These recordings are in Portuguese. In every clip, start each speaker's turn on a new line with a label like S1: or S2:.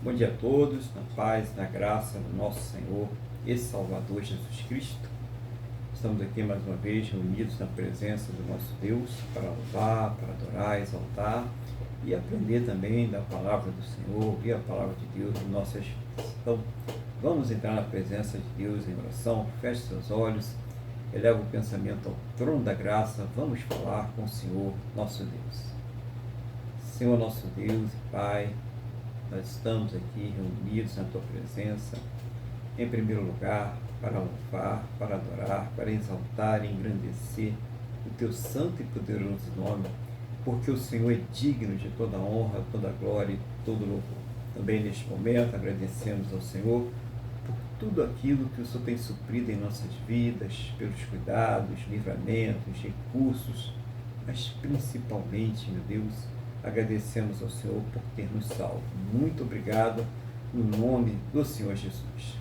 S1: Bom dia a todos, na paz, na graça do nosso Senhor e Salvador Jesus Cristo. Estamos aqui mais uma vez reunidos na presença do nosso Deus para louvar, para adorar, exaltar e aprender também da palavra do Senhor, ouvir a palavra de Deus em nossas vidas. Então, vamos entrar na presença de Deus em oração, feche seus olhos, eleva o pensamento ao trono da graça, vamos falar com o Senhor, nosso Deus. Senhor, nosso Deus e Pai, nós estamos aqui reunidos na Tua presença, em primeiro lugar, para louvar, para adorar, para exaltar e engrandecer o Teu santo e poderoso nome, porque o Senhor é digno de toda honra, toda glória e todo louvor. Também neste momento agradecemos ao Senhor por tudo aquilo que o Senhor tem suprido em nossas vidas, pelos cuidados, livramentos, recursos, mas principalmente, meu Deus, agradecemos ao Senhor por ter nos salvo. Muito obrigado, no nome do Senhor Jesus.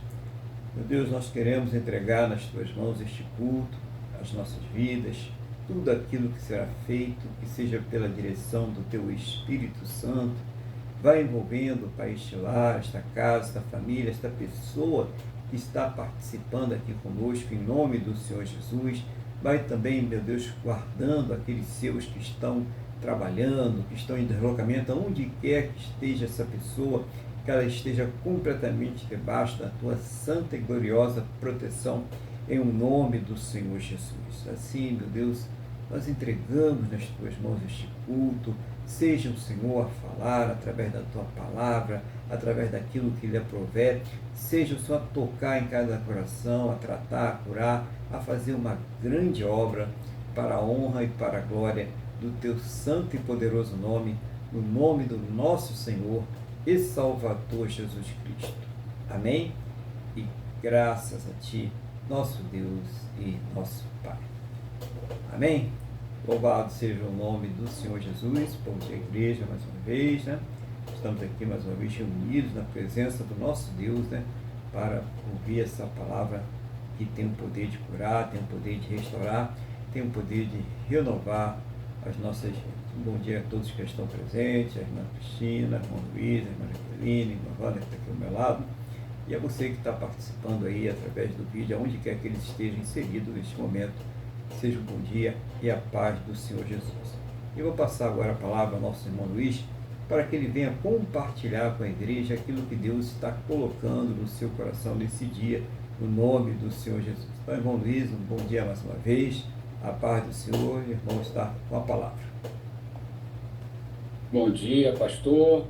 S1: Meu Deus, nós queremos entregar nas Tuas mãos este culto, as nossas vidas, tudo aquilo que será feito, que seja pela direção do Teu Espírito Santo. Vai envolvendo, Pai, este lar, esta casa, esta família, esta pessoa que está participando aqui conosco, em nome do Senhor Jesus. Vai também, meu Deus, guardando aqueles seus que estão trabalhando, que estão em deslocamento, onde quer que esteja essa pessoa, que ela esteja completamente debaixo da Tua santa e gloriosa proteção, em o nome do Senhor Jesus. Assim, meu Deus, nós entregamos nas Tuas mãos este culto, seja o Senhor a falar através da Tua palavra, através daquilo que lhe aprouver, seja o Senhor a tocar em cada coração, a tratar, a curar, a fazer uma grande obra para a honra e para a glória do Teu santo e poderoso nome, no nome do nosso Senhor e Salvador Jesus Cristo. Amém? E graças a Ti, nosso Deus e nosso Pai. Amém? Louvado seja o nome do Senhor Jesus. Bom dia, igreja, mais uma vez, né? Estamos aqui mais uma vez reunidos na presença do nosso Deus, né? Para ouvir essa palavra que tem o poder de curar, tem o poder de restaurar, tem o poder de renovar as nossas vidas. Um bom dia a todos que estão presentes, a irmã Cristina, a irmã Luísa, a irmã Jaqueline, a irmã Wanda, que está aqui ao meu lado, e a você que está participando aí através do vídeo, aonde quer que eles estejam inseridos neste momento, seja um bom dia e a paz do Senhor Jesus. Eu vou passar agora a palavra ao nosso irmão Luiz, para que ele venha compartilhar com a igreja aquilo que Deus está colocando no seu coração nesse dia, no nome do Senhor Jesus. Então, irmão Luiz, um bom dia mais uma vez, a paz do Senhor, o irmão está com a palavra.
S2: Bom dia, pastor.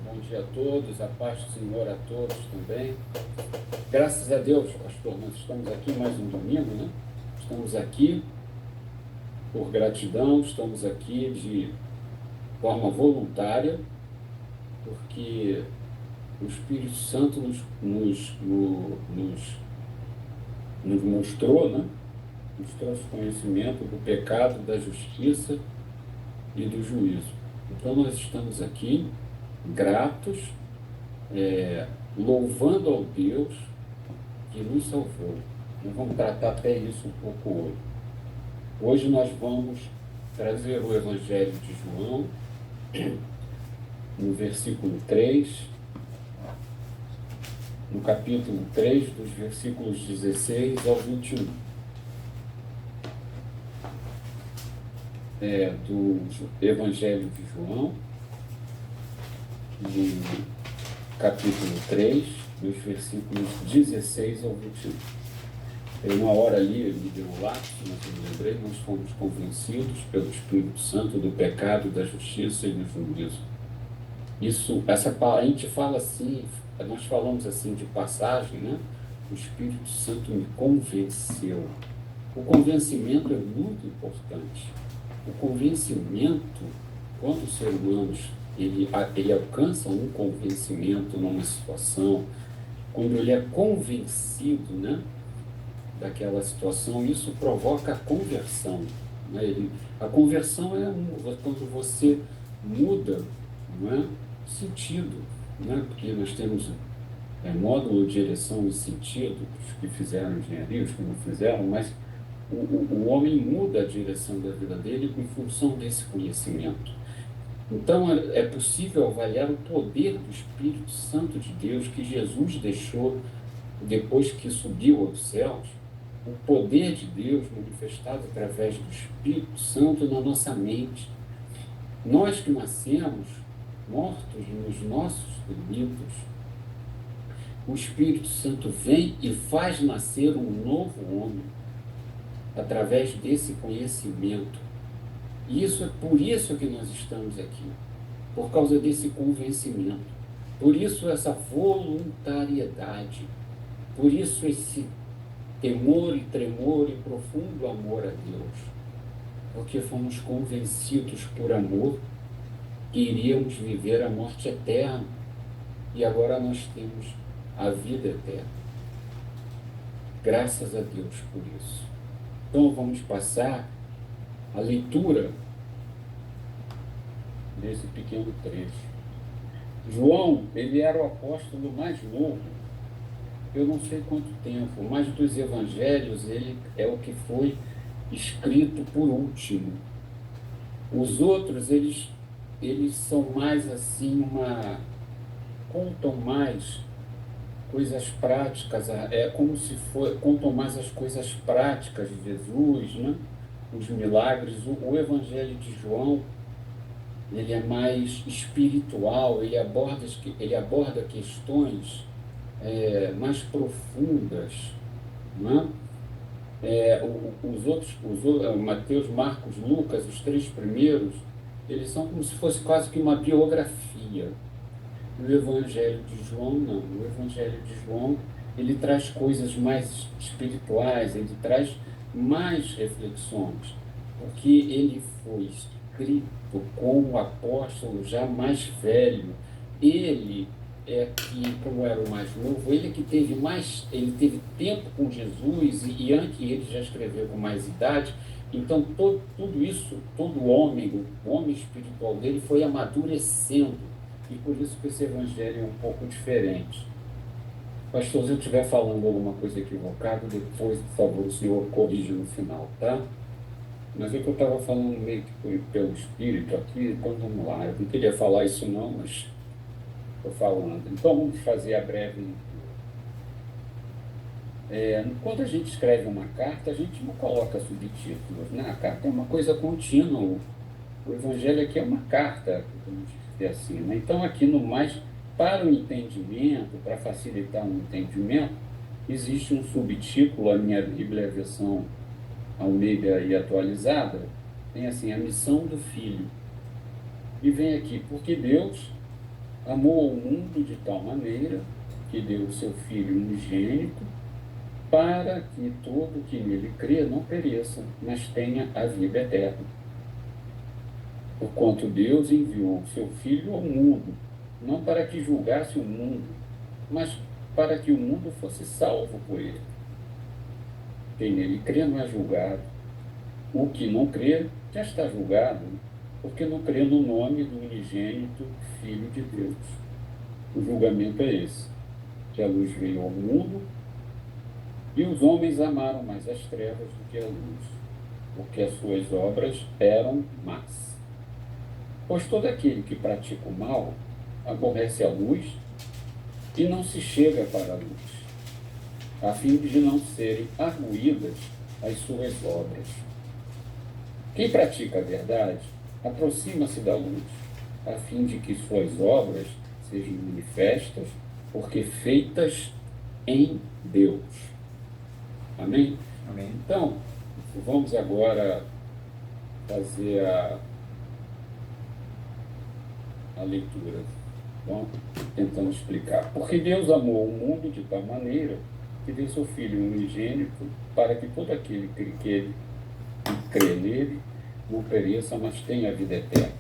S2: Bom dia a todos, a paz do Senhor a todos também. Graças a Deus, pastor, nós estamos aqui mais um domingo, né? Estamos aqui por gratidão, estamos aqui de forma voluntária, porque o Espírito Santo nos mostrou, né? Nos trouxe conhecimento do pecado, da justiça e do juízo. Então nós estamos aqui gratos, louvando ao Deus que nos salvou. Nós vamos tratar até isso um pouco hoje. Hoje nós vamos trazer o Evangelho de João, no versículo 3, no capítulo 3, dos versículos 16 ao 21. Do Evangelho de João, no capítulo 3, dos versículos 16 ao 21. Em uma hora ali, me deu um lapso, mas eu me lembrei, nós fomos convencidos pelo Espírito Santo do pecado, da justiça e do juízo. A gente fala assim, nós falamos assim de passagem, né? O Espírito Santo me convenceu. O convencimento é muito importante. O convencimento, quando o ser humano ele alcança um convencimento numa situação, quando ele é convencido, né, daquela situação, isso provoca a conversão. Né? A conversão quando você muda, não é, sentido, né? Porque nós temos módulo de direção e sentido, os que fizeram engenharia, os que não fizeram, mas o homem muda a direção da vida dele em função desse conhecimento. Então, é possível avaliar o poder do Espírito Santo de Deus que Jesus deixou depois que subiu aos céus, o poder de Deus manifestado através do Espírito Santo na nossa mente. Nós que nascemos mortos nos nossos delitos, o Espírito Santo vem e faz nascer um novo homem através desse conhecimento. E isso é por isso que nós estamos aqui, por causa desse convencimento. Por isso essa voluntariedade, por isso esse temor e tremor e profundo amor a Deus, porque fomos convencidos por amor que iríamos viver a morte eterna, e agora nós temos a vida eterna. Graças a Deus por isso. Então vamos passar a leitura desse pequeno trecho. João, ele era o apóstolo mais novo, eu não sei quanto tempo, mas dos evangelhos ele é o que foi escrito por último. Os outros, eles são mais assim, contam mais coisas práticas, é como se contam mais as coisas práticas de Jesus, né? Os milagres. O Evangelho de João, ele é mais espiritual, ele aborda questões mais profundas, né? Mateus, Marcos, Lucas, os três primeiros, eles são como se fosse quase que uma biografia. O Evangelho de João, não. O Evangelho de João, ele traz coisas mais espirituais, ele traz mais reflexões, porque ele foi escrito como apóstolo já mais velho. Ele como era o mais novo, ele teve tempo com Jesus, e antes ele já escreveu com mais idade. Então, tudo isso, todo homem, o homem espiritual dele foi amadurecendo, e por isso que esse evangelho é um pouco diferente. Pastor, se eu estiver falando alguma coisa equivocada, depois, por favor, o senhor corrige no final, tá? Mas é que eu estava falando meio que pelo Espírito aqui, então vamos lá. Eu não queria falar isso não, mas estou falando. Então vamos fazer a breve. Quando a gente escreve uma carta, a gente não coloca subtítulos, né? A carta é uma coisa contínua. O Evangelho aqui é uma carta, vamos dizer assim, né? Então aqui no mais, para o entendimento, para facilitar o entendimento, existe um subtítulo. A minha Bíblia é a versão Almeida e atualizada, tem assim: a missão do Filho. E vem aqui: porque Deus amou o mundo de tal maneira que deu o seu Filho unigênito, para que todo que nele crê não pereça, mas tenha a vida eterna. Porquanto Deus enviou o seu Filho ao mundo, não para que julgasse o mundo, mas para que o mundo fosse salvo por ele. Quem nele crê não é julgado. O que não crê já está julgado, porque não crê no nome do unigênito Filho de Deus. O julgamento é esse: que a luz veio ao mundo, e os homens amaram mais as trevas do que a luz, porque as suas obras eram más. Pois todo aquele que pratica o mal aborrece a luz e não se chega para a luz, a fim de não serem arguídas as suas obras. Quem pratica a verdade aproxima-se da luz, a fim de que suas obras sejam manifestas, porque feitas em Deus. Amém?
S1: Amém.
S2: Então, vamos agora fazer a leitura. Bom, tentando explicar. Porque Deus amou o mundo de tal maneira que deu seu Filho unigênito, para que todo aquele que crê nele não pereça, mas tenha a vida eterna.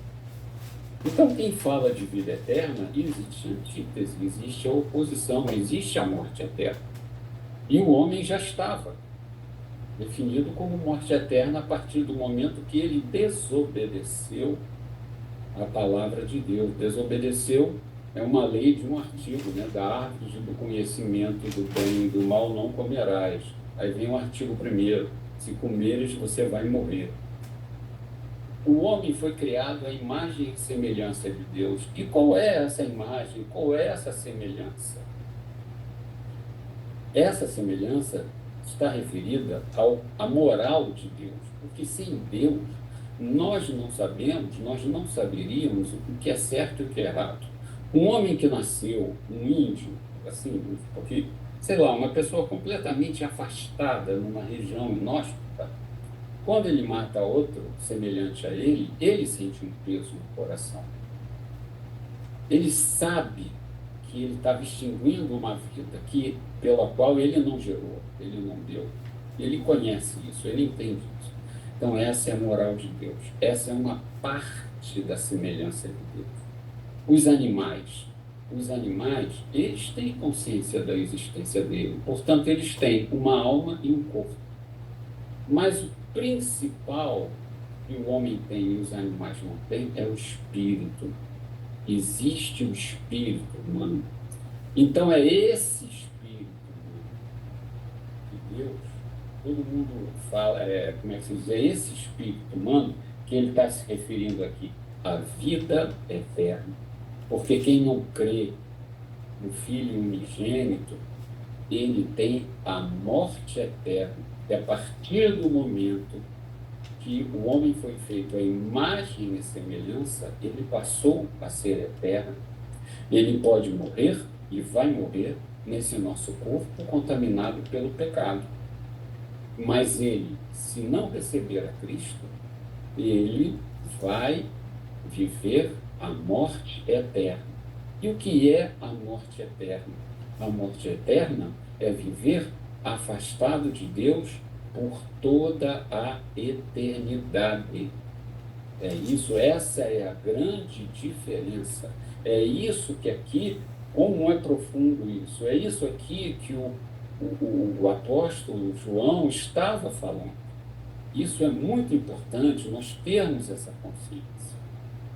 S2: Então, quem fala de vida eterna, existe antítese, existe a oposição, existe a morte eterna. E o homem já estava definido como morte eterna a partir do momento que ele desobedeceu a palavra de Deus. Desobedeceu é uma lei de um artigo, né? Da árvore do conhecimento do bem e do mal não comerás. Aí vem o artigo 1: se comeres, você vai morrer. O homem foi criado à imagem e semelhança de Deus. E qual é essa imagem? Qual é essa semelhança? Essa semelhança está referida à moral de Deus, porque sem Deus nós não sabemos, nós não saberíamos o que é certo e o que é errado. Um homem que nasceu, um índio, assim, porque, sei lá, uma pessoa completamente afastada numa região inóspita, quando ele mata outro semelhante a ele sente um peso no coração. Ele sabe que ele está extinguindo uma vida pela qual ele não gerou, ele não deu. Ele conhece isso, ele entende isso. Então, essa é a moral de Deus. Essa é uma parte da semelhança de Deus. Os animais, eles têm consciência da existência dele. Portanto, eles têm uma alma e um corpo. Mas o principal que o homem tem e os animais não têm é o espírito. Existe o espírito humano. Então, é esse espírito humano que Deus, todo mundo fala, como é que se diz? É esse espírito humano que ele está se referindo aqui, a vida eterna. Porque quem não crê no Filho unigênito, ele tem a morte eterna. E a partir do momento que o homem foi feito à imagem e semelhança, ele passou a ser eterno. Ele pode morrer e vai morrer nesse nosso corpo contaminado pelo pecado. Mas ele, se não receber a Cristo, ele vai viver a morte eterna. E o que é a morte eterna? A morte eterna é viver afastado de Deus por toda a eternidade. É isso, essa é a grande diferença. É isso que aqui, como é profundo isso, é isso aqui que o apóstolo João estava falando. Isso é muito importante, nós termos essa consciência.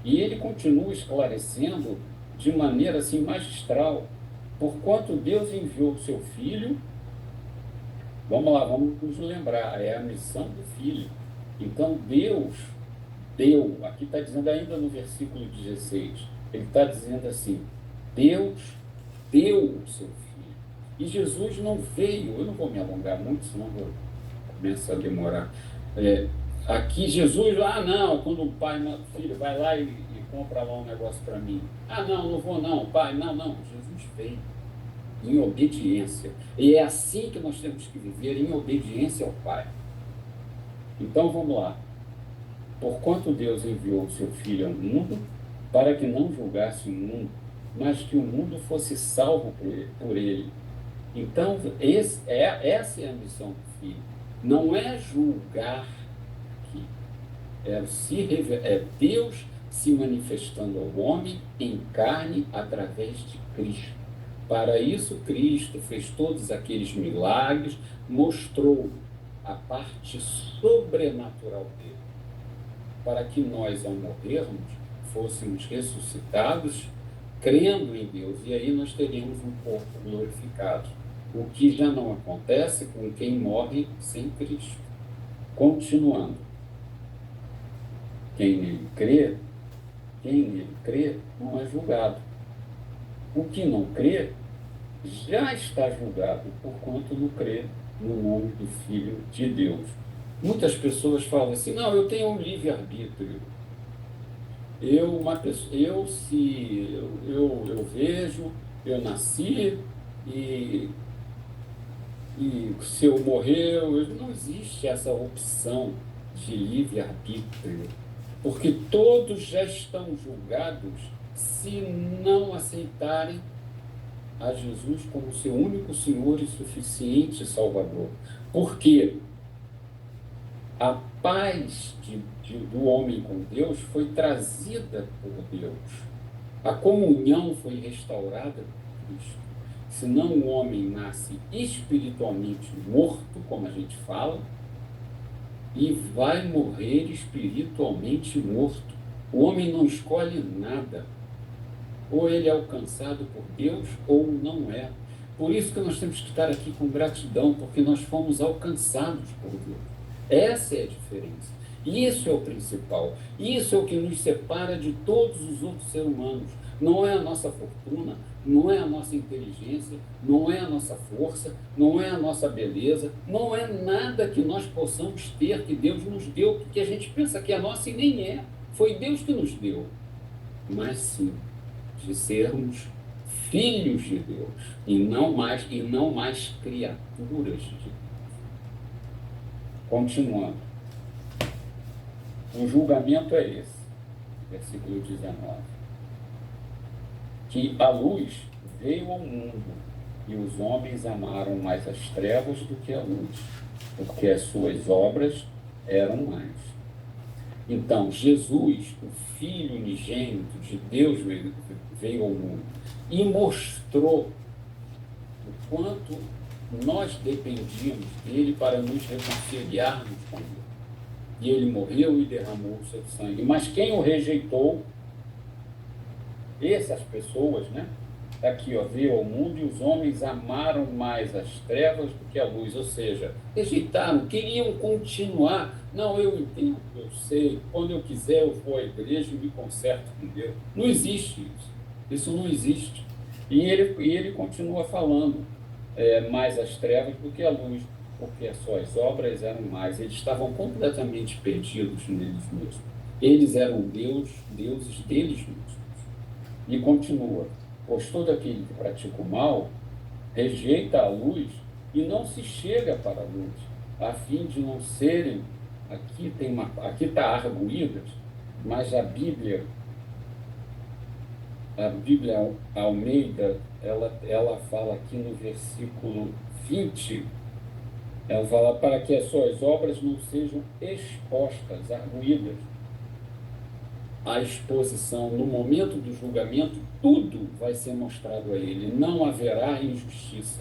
S2: E ele continua esclarecendo de maneira assim magistral, porquanto Deus enviou o seu Filho. Vamos lá, vamos nos lembrar, é a missão do Filho. Então, Deus deu, aqui está dizendo ainda no versículo 16, ele está dizendo assim, Deus deu o seu Filho. E Jesus não veio, eu não vou me alongar muito, senão eu começo a demorar. Aqui Jesus, não, quando o pai, filho, vai lá e compra lá um negócio para mim. Não vou não, pai, não. Jesus veio em obediência. E é assim que nós temos que viver, em obediência ao Pai. Então, vamos lá. Porquanto Deus enviou o seu Filho ao mundo, para que não julgasse o mundo, mas que o mundo fosse salvo por ele. Então, essa é a missão do Filho. Não é julgar aqui. É Deus se manifestando ao homem em carne através de Cristo. Para isso, Cristo fez todos aqueles milagres, mostrou a parte sobrenatural dele, para que nós, ao morrermos, fôssemos ressuscitados, crendo em Deus, e aí nós teríamos um corpo glorificado, o que já não acontece com quem morre sem Cristo. Continuando, quem nele crê não é julgado. O que não crê já está julgado, porquanto não crê no nome do Filho de Deus. Muitas pessoas falam assim, não, eu tenho um livre-arbítrio. Eu vejo, eu nasci e se eu morrer, não existe essa opção de livre-arbítrio, porque todos já estão julgados se não aceitarem a Jesus como seu único Senhor e suficiente Salvador. Porque a paz do homem com Deus foi trazida por Deus. A comunhão foi restaurada por Cristo. Senão o homem nasce espiritualmente morto, como a gente fala, e vai morrer espiritualmente morto. O homem não escolhe nada. Ou ele é alcançado por Deus, ou não é. Por isso que nós temos que estar aqui com gratidão, porque nós fomos alcançados por Deus. Essa é a diferença. Isso é o principal. Isso é o que nos separa de todos os outros seres humanos. Não é a nossa fortuna, não é a nossa inteligência, não é a nossa força, não é a nossa beleza, não é nada que nós possamos ter que Deus nos deu, porque a gente pensa que é nossa e nem é. Foi Deus que nos deu. Mas sim, de sermos filhos de Deus e não mais criaturas de Deus. Continuando. O julgamento é esse, versículo 19. Que a luz veio ao mundo e os homens amaram mais as trevas do que a luz, porque as suas obras eram mais. Então, Jesus, o Filho unigênito de Deus, veio ao mundo e mostrou o quanto nós dependíamos dele para nos reconciliarmos com ele. E ele morreu e derramou o seu sangue. Mas quem o rejeitou, essas pessoas, né? Aqui, ó, veio ao mundo e os homens amaram mais as trevas do que a luz, ou seja, rejeitaram, queriam continuar. Não, eu entendo, eu sei, quando eu quiser eu vou à igreja e me conserto com Deus. Não existe isso. Isso não existe. E ele continua falando, mais as trevas do que a luz, porque as suas obras eram mais. Eles estavam completamente perdidos neles mesmos. Eles eram deuses deles mesmos. E continua, pois todo aquele que pratica o mal rejeita a luz e não se chega para a luz, a fim de não serem, aqui está arguídas, mas a Bíblia Almeida, ela fala aqui no versículo 20, ela fala para que as suas obras não sejam expostas, arguídas. A exposição, no momento do julgamento, tudo vai ser mostrado a ele, não haverá injustiça.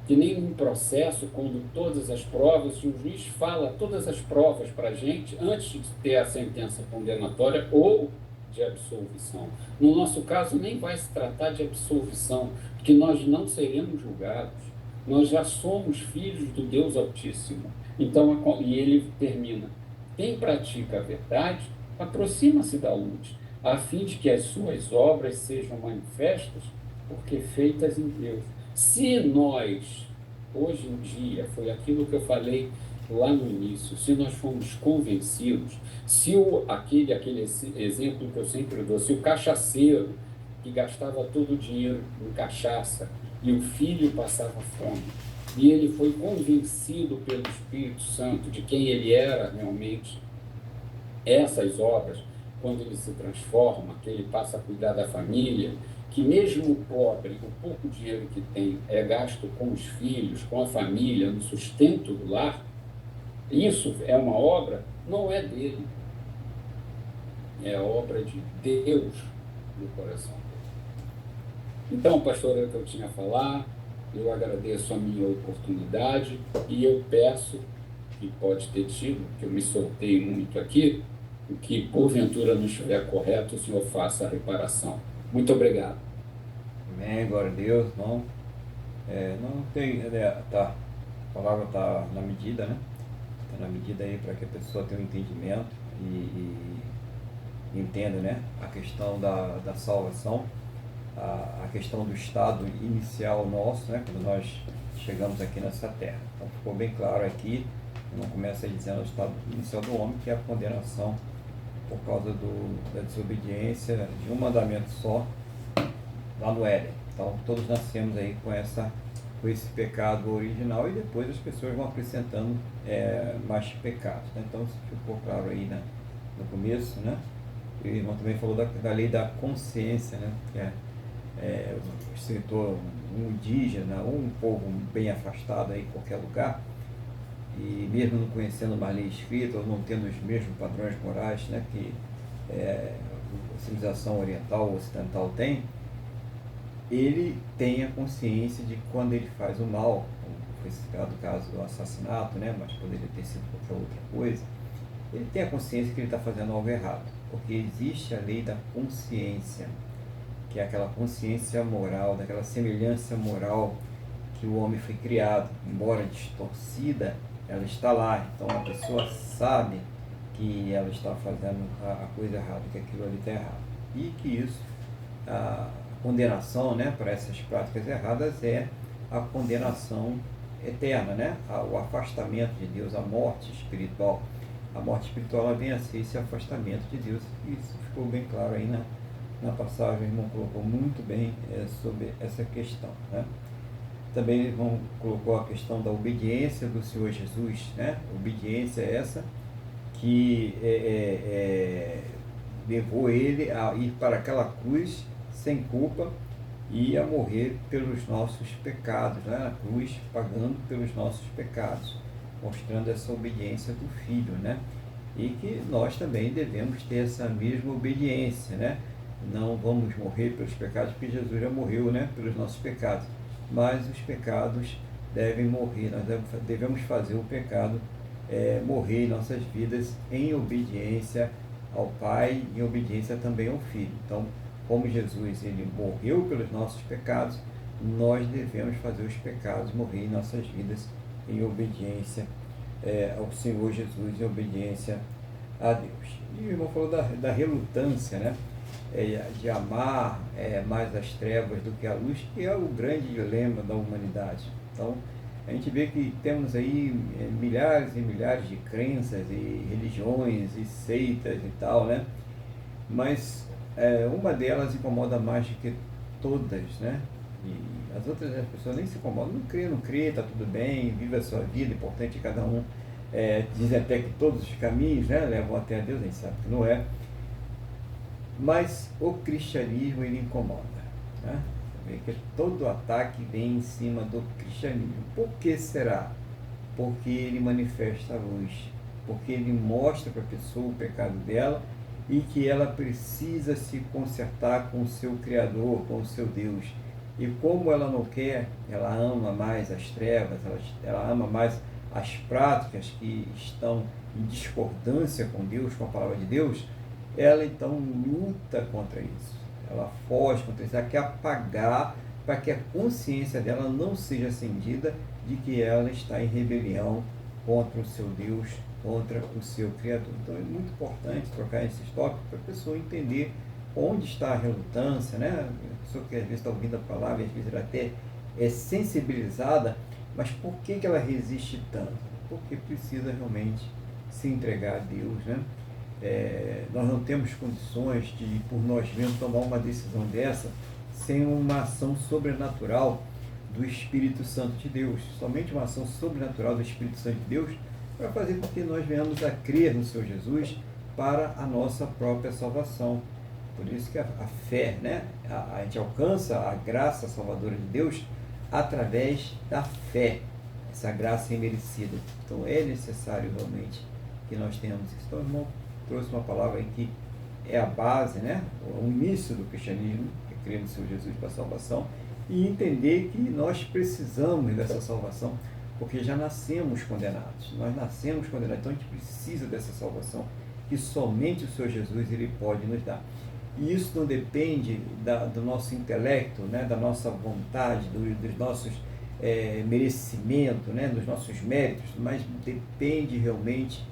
S2: Que nem num processo, quando todas as provas, se o juiz fala todas as provas para a gente, antes de ter a sentença condenatória ou de absolvição. No nosso caso, nem vai se tratar de absolvição, porque nós não seremos julgados. Nós já somos filhos do Deus Altíssimo. Então, e ele termina, quem pratica a verdade, aproxima-se da luz, a fim de que as suas obras sejam manifestas, porque feitas em Deus. Se nós, hoje em dia, foi aquilo que eu falei lá no início, se nós formos convencidos, se aquele exemplo que eu sempre dou, se o cachaceiro que gastava todo o dinheiro em cachaça e o filho passava fome, e ele foi convencido pelo Espírito Santo de quem ele era realmente, essas obras, quando ele se transforma, que ele passa a cuidar da família, que mesmo o pobre, o pouco dinheiro que tem é gasto com os filhos, com a família, no sustento do lar, isso é uma obra, não é dele, é a obra de Deus no coração dele. Então, pastor, é o que eu tinha a falar, eu agradeço a minha oportunidade e eu peço, que pode ter tido, que eu me soltei muito aqui, que porventura não estiver correto, o senhor faça a reparação. Muito obrigado.
S1: Amém, glória a Deus, irmão. Não tem, tá, a palavra está na medida, né? Está na medida aí para que a pessoa tenha um entendimento e entenda, né? A questão da salvação, a questão do estado inicial nosso, né? Quando nós chegamos aqui nessa terra. Então ficou bem claro aqui, não começa dizendo o estado inicial do homem, que é a condenação por causa da desobediência de um mandamento só lá no Éden. Então todos nascemos aí com esse pecado original e depois as pessoas vão acrescentando mais pecados, né? Então isso ficou claro aí no começo, né? E o irmão também falou da lei da consciência, né? Que o escritor, um indígena ou um povo bem afastado aí em qualquer lugar, e mesmo não conhecendo uma lei escrita ou não tendo os mesmos padrões morais, né, que a civilização oriental ou ocidental tem, ele tem a consciência de que quando ele faz o mal, como foi citado o caso do assassinato, né, mas poderia ter sido qualquer outra coisa, ele tem a consciência que ele está fazendo algo errado, porque existe a lei da consciência, que é aquela consciência moral, daquela semelhança moral que o homem foi criado, embora distorcida, ela está lá. Então a pessoa sabe que ela está fazendo a coisa errada, que aquilo ali está errado. E que isso, a condenação, né, para essas práticas erradas é a condenação eterna, né? O afastamento de Deus, a morte espiritual. A morte espiritual ela vem a ser esse afastamento de Deus. E isso ficou bem claro aí na passagem, o irmão colocou muito bem sobre essa questão, né? Também o irmão colocou a questão da obediência do Senhor Jesus, né? Obediência essa que levou ele a ir para aquela cruz sem culpa e a morrer pelos nossos pecados, né? Na cruz, pagando pelos nossos pecados, mostrando essa obediência do Filho, né? E que nós também devemos ter essa mesma obediência, né? Não vamos morrer pelos pecados, porque Jesus já morreu, né, pelos nossos pecados, mas os pecados devem morrer, nós devemos fazer o pecado morrer em nossas vidas em obediência ao Pai, em obediência também ao Filho. Então, como Jesus ele morreu pelos nossos pecados, nós devemos fazer os pecados morrer em nossas vidas em obediência ao Senhor Jesus, em obediência a Deus. E o irmão falou da relutância, né? De amar mais as trevas do que a luz, que é o grande dilema da humanidade. Então, a gente vê que temos aí milhares e milhares de crenças e religiões e seitas e tal, né? Mas uma delas incomoda mais do que todas, né? E as outras as pessoas nem se incomodam, não crê, tá tudo bem, vive a sua vida, importante cada um. Dizem até que todos os caminhos, né, levam até a Deus, a gente sabe que não é. Mas o cristianismo ele incomoda, né? Que todo ataque vem em cima do cristianismo. Por que será? Porque ele manifesta a luz, porque ele mostra para a pessoa o pecado dela e que ela precisa se consertar com o seu Criador, com o seu Deus. E como ela não quer, ela ama mais as trevas, ela ama mais as práticas que estão em discordância com Deus, com a palavra de Deus, ela então luta contra isso, ela foge contra isso, ela quer apagar para que a consciência dela não seja acendida de que ela está em rebelião contra o seu Deus, contra o seu Criador. Então é muito importante trocar esses tópicos para a pessoa entender onde está a relutância, né? A pessoa que às vezes está ouvindo a palavra, às vezes ela até é sensibilizada, mas por que ela resiste tanto? Porque precisa realmente se entregar a Deus, né? Nós não temos condições de, por nós mesmos, tomar uma decisão dessa sem uma ação sobrenatural do Espírito Santo de Deus. Somente uma ação sobrenatural do Espírito Santo de Deus para fazer com que nós venhamos a crer no Senhor Jesus para a nossa própria salvação. Por isso que a fé, né? A gente alcança a graça salvadora de Deus através da fé, essa graça imerecida. Então é necessário realmente que nós tenhamos isso. Então, irmão, trouxe uma palavra aí que é a base, né? O início do cristianismo, que é crer no Senhor Jesus para a salvação, e entender que nós precisamos dessa salvação, porque já nascemos condenados. Nós nascemos condenados, então a gente precisa dessa salvação, que somente o Senhor Jesus ele pode nos dar. E isso não depende do nosso intelecto, né? Da nossa vontade, dos nossos merecimentos, né? Dos nossos méritos, mas depende realmente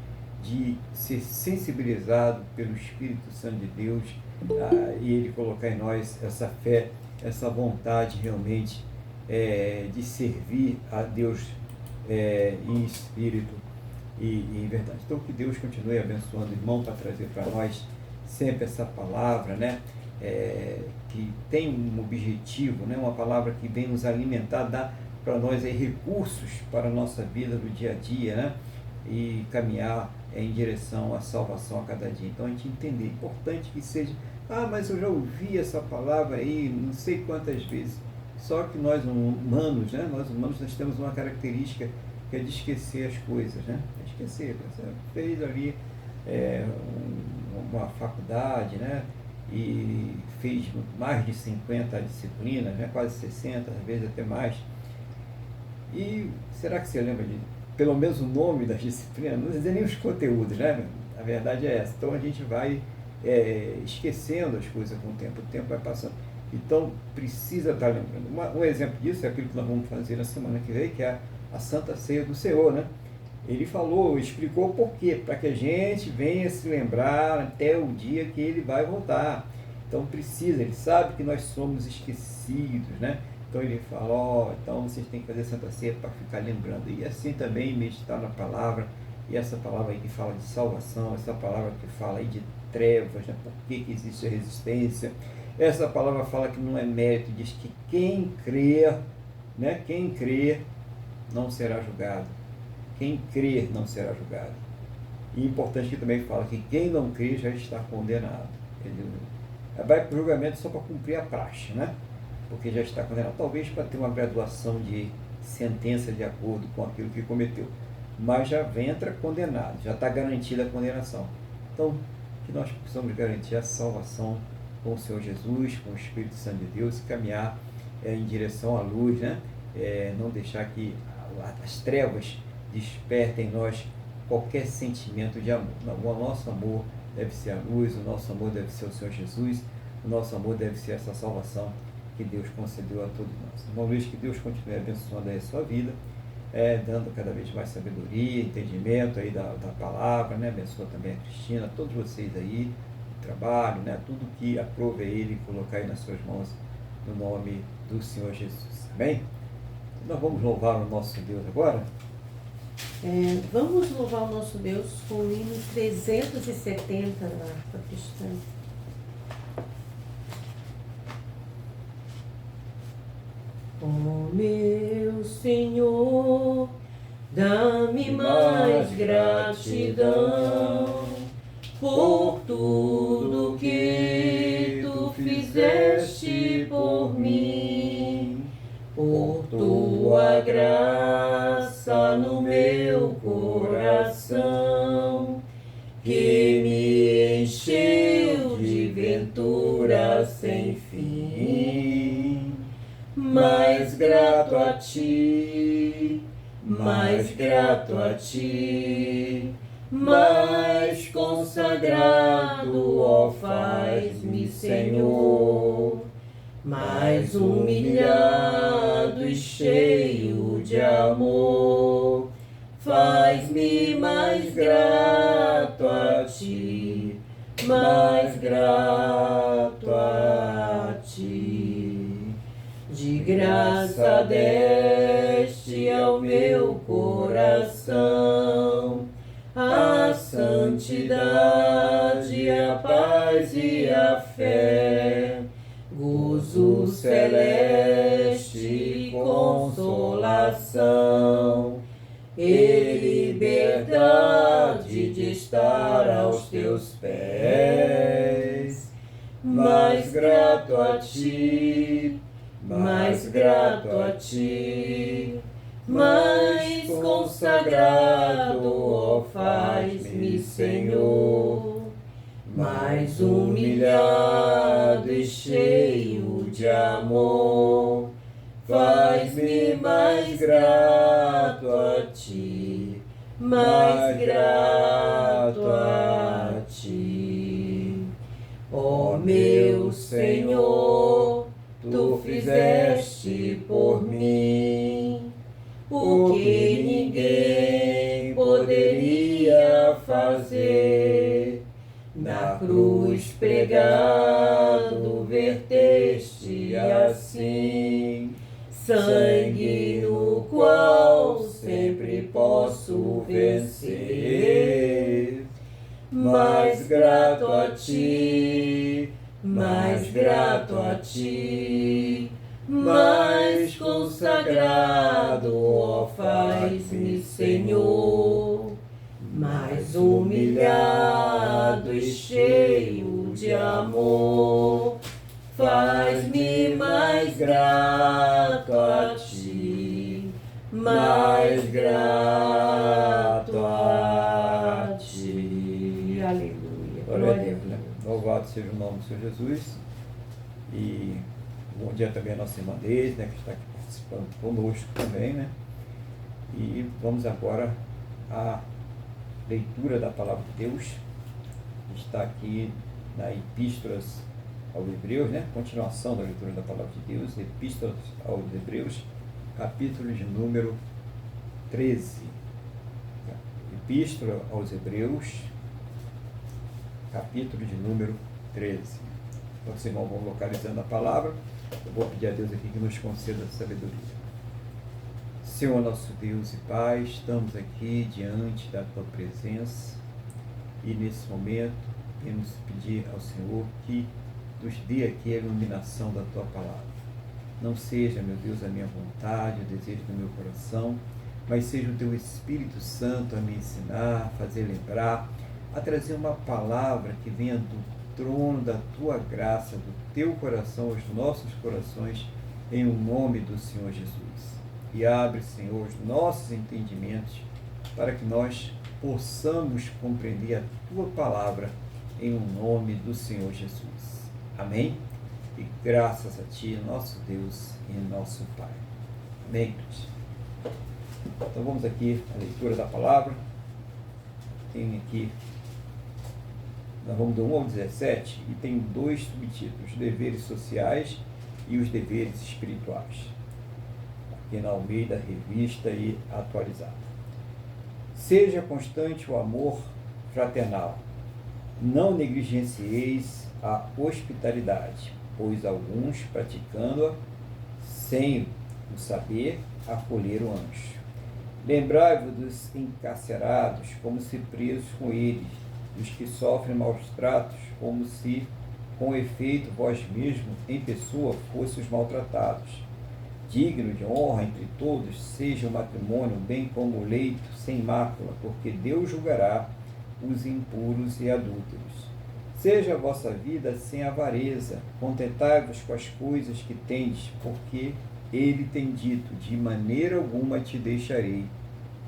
S1: de ser sensibilizado pelo Espírito Santo de Deus, e ele colocar em nós essa fé, essa vontade realmente de servir a Deus em espírito e em verdade. Então que Deus continue abençoando o irmão para trazer para nós sempre essa palavra, né? Que tem um objetivo, né? Uma palavra que vem nos alimentar, dar para nós aí recursos para a nossa vida do dia a dia, né? E caminhar em direção à salvação a cada dia. Então a gente entender, é importante que seja, mas eu já ouvi essa palavra aí não sei quantas vezes. Só que nós humanos, né? Nós humanos nós temos uma característica que é de esquecer as coisas, né? Esquecer, você fez ali uma faculdade, né? E fez mais de 50 disciplinas, né? Quase 60, às vezes até mais. E será que você lembra de pelo menos o nome das disciplinas? Não dizer nem os conteúdos, né? A verdade é essa. Então a gente vai esquecendo as coisas com o tempo vai passando. Então precisa estar lembrando. Um exemplo disso é aquilo que nós vamos fazer na semana que vem, que é a Santa Ceia do Senhor, né? Ele falou, explicou por quê, para que a gente venha se lembrar até o dia que ele vai voltar. Então precisa, ele sabe que nós somos esquecidos, né? Então ele fala, então vocês têm que fazer Santa Ceia para ficar lembrando. E assim também meditar na palavra, e essa palavra aí que fala de salvação, essa palavra que fala aí de trevas, né? Por que existe a resistência? Essa palavra fala que não é mérito, diz que quem crer, né? Quem crer não será julgado. Quem crer não será julgado. E importante que também fala que quem não crer já está condenado. Ele vai para o julgamento só para cumprir a praxe, né? Porque já está condenado, talvez para ter uma graduação de sentença de acordo com aquilo que cometeu. Mas já entra condenado, já está garantida a condenação. Então, que nós possamos garantir a salvação com o Senhor Jesus, com o Espírito Santo de Deus, e caminhar em direção à luz, né? Não deixar que as trevas despertem em nós qualquer sentimento de amor. Não, o nosso amor deve ser a luz, o nosso amor deve ser o Senhor Jesus, o nosso amor deve ser essa salvação que Deus concedeu a todos nós. Irmão Luiz, que Deus continue abençoando aí a sua vida, dando cada vez mais sabedoria, entendimento aí da palavra, né? Abençoa também a Cristina, todos vocês aí, o trabalho, né? Tudo que aprove a Ele, colocar aí nas suas mãos, no nome do Senhor Jesus. Amém? Nós vamos louvar o nosso Deus agora?
S3: Vamos louvar o nosso Deus com o hino 370 da harpa cristã. Oh meu Senhor, dá-me mais gratidão por tudo que Tu fizeste por mim, por Tua graça no meu coração, que me encheu de ventura sem fim. Mais grato a Ti, mais grato a Ti, mais consagrado, ó, faz-me, Senhor, mais humilhado e cheio de amor, faz-me mais grato a Ti, mais grato a Ti. De graça deste ao meu coração a santidade, a paz e a fé, gozo celeste, consolação e liberdade de estar aos Teus pés. Mais grato a Ti, mais grato a Ti, mais consagrado, ó, faz-me, Senhor, mais humilhado e cheio de amor, faz-me mais grato a Ti, mais grato a Ti. Ó meu Senhor, Tu fizeste por mim o que ninguém poderia fazer. Na cruz pregado verteste assim sangue no qual sempre posso vencer. Mais grato a Ti, mais grato a Ti, mais consagrado, ó, faz-me, Senhor, mais humilhado e cheio de amor, faz-me mais grato a Ti, mais grato a Ti. Aleluia.
S1: Glória a Deus, né? Louvado seja o nome do Senhor Jesus. E bom dia também a nossa irmã Deise, né, que está aqui participando conosco também, né? E vamos agora à leitura da Palavra de Deus. Está aqui na Epístolas aos Hebreus, né? Continuação da leitura da Palavra de Deus, Epístolas aos Hebreus, capítulo de número 13. Epístola aos Hebreus, capítulo de número 13. Então, os irmãos vão localizando a palavra. Eu vou pedir a Deus aqui que nos conceda sabedoria. Senhor nosso Deus e Pai, estamos aqui diante da Tua presença e nesse momento queremos pedir ao Senhor que nos dê aqui a iluminação da Tua palavra. Não seja, meu Deus, a minha vontade, o desejo do meu coração, mas seja o Teu Espírito Santo a me ensinar, a fazer lembrar, a trazer uma palavra que venha do trono da Tua graça, do Teu coração aos nossos corações, em o nome do Senhor Jesus. E abre, Senhor, os nossos entendimentos para que nós possamos compreender a Tua palavra em o nome do Senhor Jesus. Amém? E graças a Ti, nosso Deus e nosso Pai. Amém? Então vamos aqui à leitura da palavra. Tem aqui, nós vamos do 1 ao 17 e tem dois subtítulos: os deveres sociais e os deveres espirituais. Aqui na Almeida, revista e atualizada. Seja constante o amor fraternal. Não negligencieis a hospitalidade, pois alguns, praticando-a sem o saber, acolheram anjos. Lembrai-vos dos encarcerados, como se presos com eles, dos que sofrem maus tratos, como se, com efeito, vós mesmos, em pessoa, fosseis maltratados. Digno de honra entre todos seja o matrimônio, bem como o leito, sem mácula, porque Deus julgará os impuros e adúlteros. Seja a vossa vida sem avareza, contentai-vos com as coisas que tendes, porque Ele tem dito, de maneira alguma te deixarei,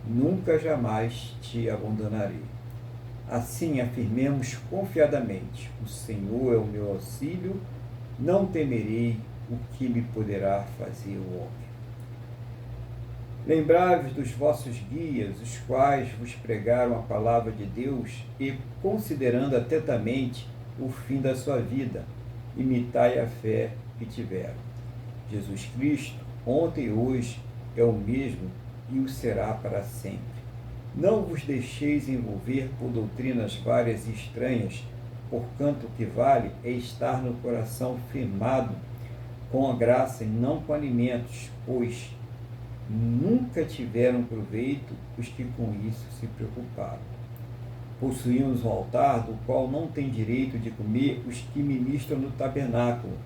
S1: nunca jamais te abandonarei. Assim afirmemos confiadamente, o Senhor é o meu auxílio, não temerei o que me poderá fazer o homem. Lembrai-vos dos vossos guias, os quais vos pregaram a palavra de Deus, e, considerando atentamente o fim da sua vida, imitai a fé que tiveram. Jesus Cristo, ontem e hoje, é o mesmo e o será para sempre. Não vos deixeis envolver por doutrinas várias e estranhas, porquanto o que vale é estar no coração firmado com a graça e não com alimentos, pois nunca tiveram proveito os que com isso se preocuparam. Possuímos um altar do qual não tem direito de comer os que ministram no tabernáculo,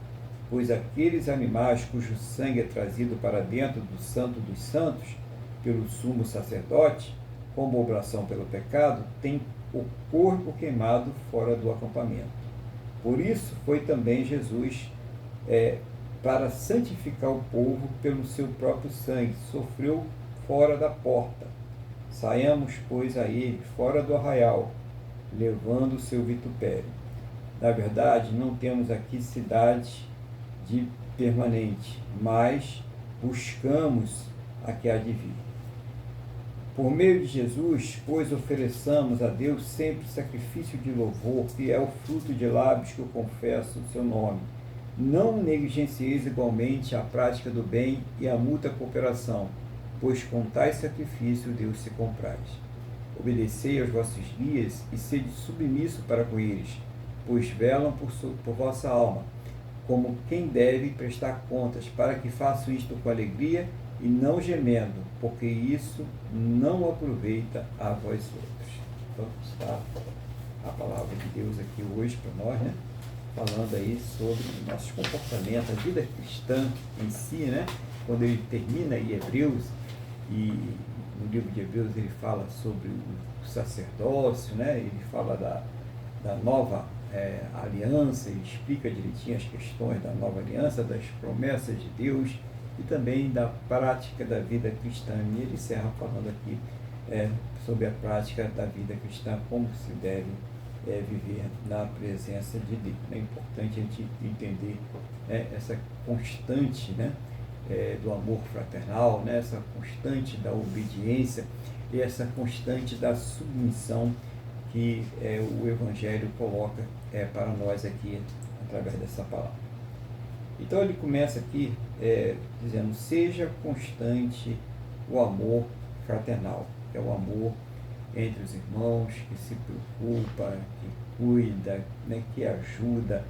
S1: pois aqueles animais cujo sangue é trazido para dentro do Santo dos Santos pelo sumo sacerdote, como oblação pelo pecado, têm o corpo queimado fora do acampamento. Por isso foi também Jesus, para santificar o povo pelo seu próprio sangue, sofreu fora da porta. Saiamos, pois, a ele, fora do arraial, levando o seu vitupério. Na verdade, não temos aqui cidade de permanente, mas buscamos a que há de vir. Por meio de Jesus, pois, ofereçamos a Deus sempre sacrifício de louvor, que é o fruto de lábios que eu confesso o seu nome. Não negligencieis igualmente a prática do bem e a mútua cooperação, pois com tais sacrifício Deus se compraz. Obedecei aos vossos guias e sede submisso para com eles, pois velam por vossa alma, como quem deve prestar contas, para que façam isto com alegria e não gemendo, porque isso não aproveita a vós outros. Então está a palavra de Deus aqui hoje para nós, né? Falando aí sobre o nosso comportamento, a vida cristã em si, né? Quando ele termina em Hebreus, e no livro de Hebreus ele fala sobre o sacerdócio, né? Ele fala da nova aliança, ele explica direitinho as questões da nova aliança, das promessas de Deus e também da prática da vida cristã. E ele encerra falando aqui sobre a prática da vida cristã, como se deve viver na presença de Deus. É importante a gente entender essa constante, né, do amor fraternal, né, essa constante da obediência e essa constante da submissão que o Evangelho coloca para nós aqui através dessa palavra. Então ele começa aqui dizendo: seja constante o amor fraternal, que é o amor entre os irmãos, que se preocupa, que cuida, né, que ajuda.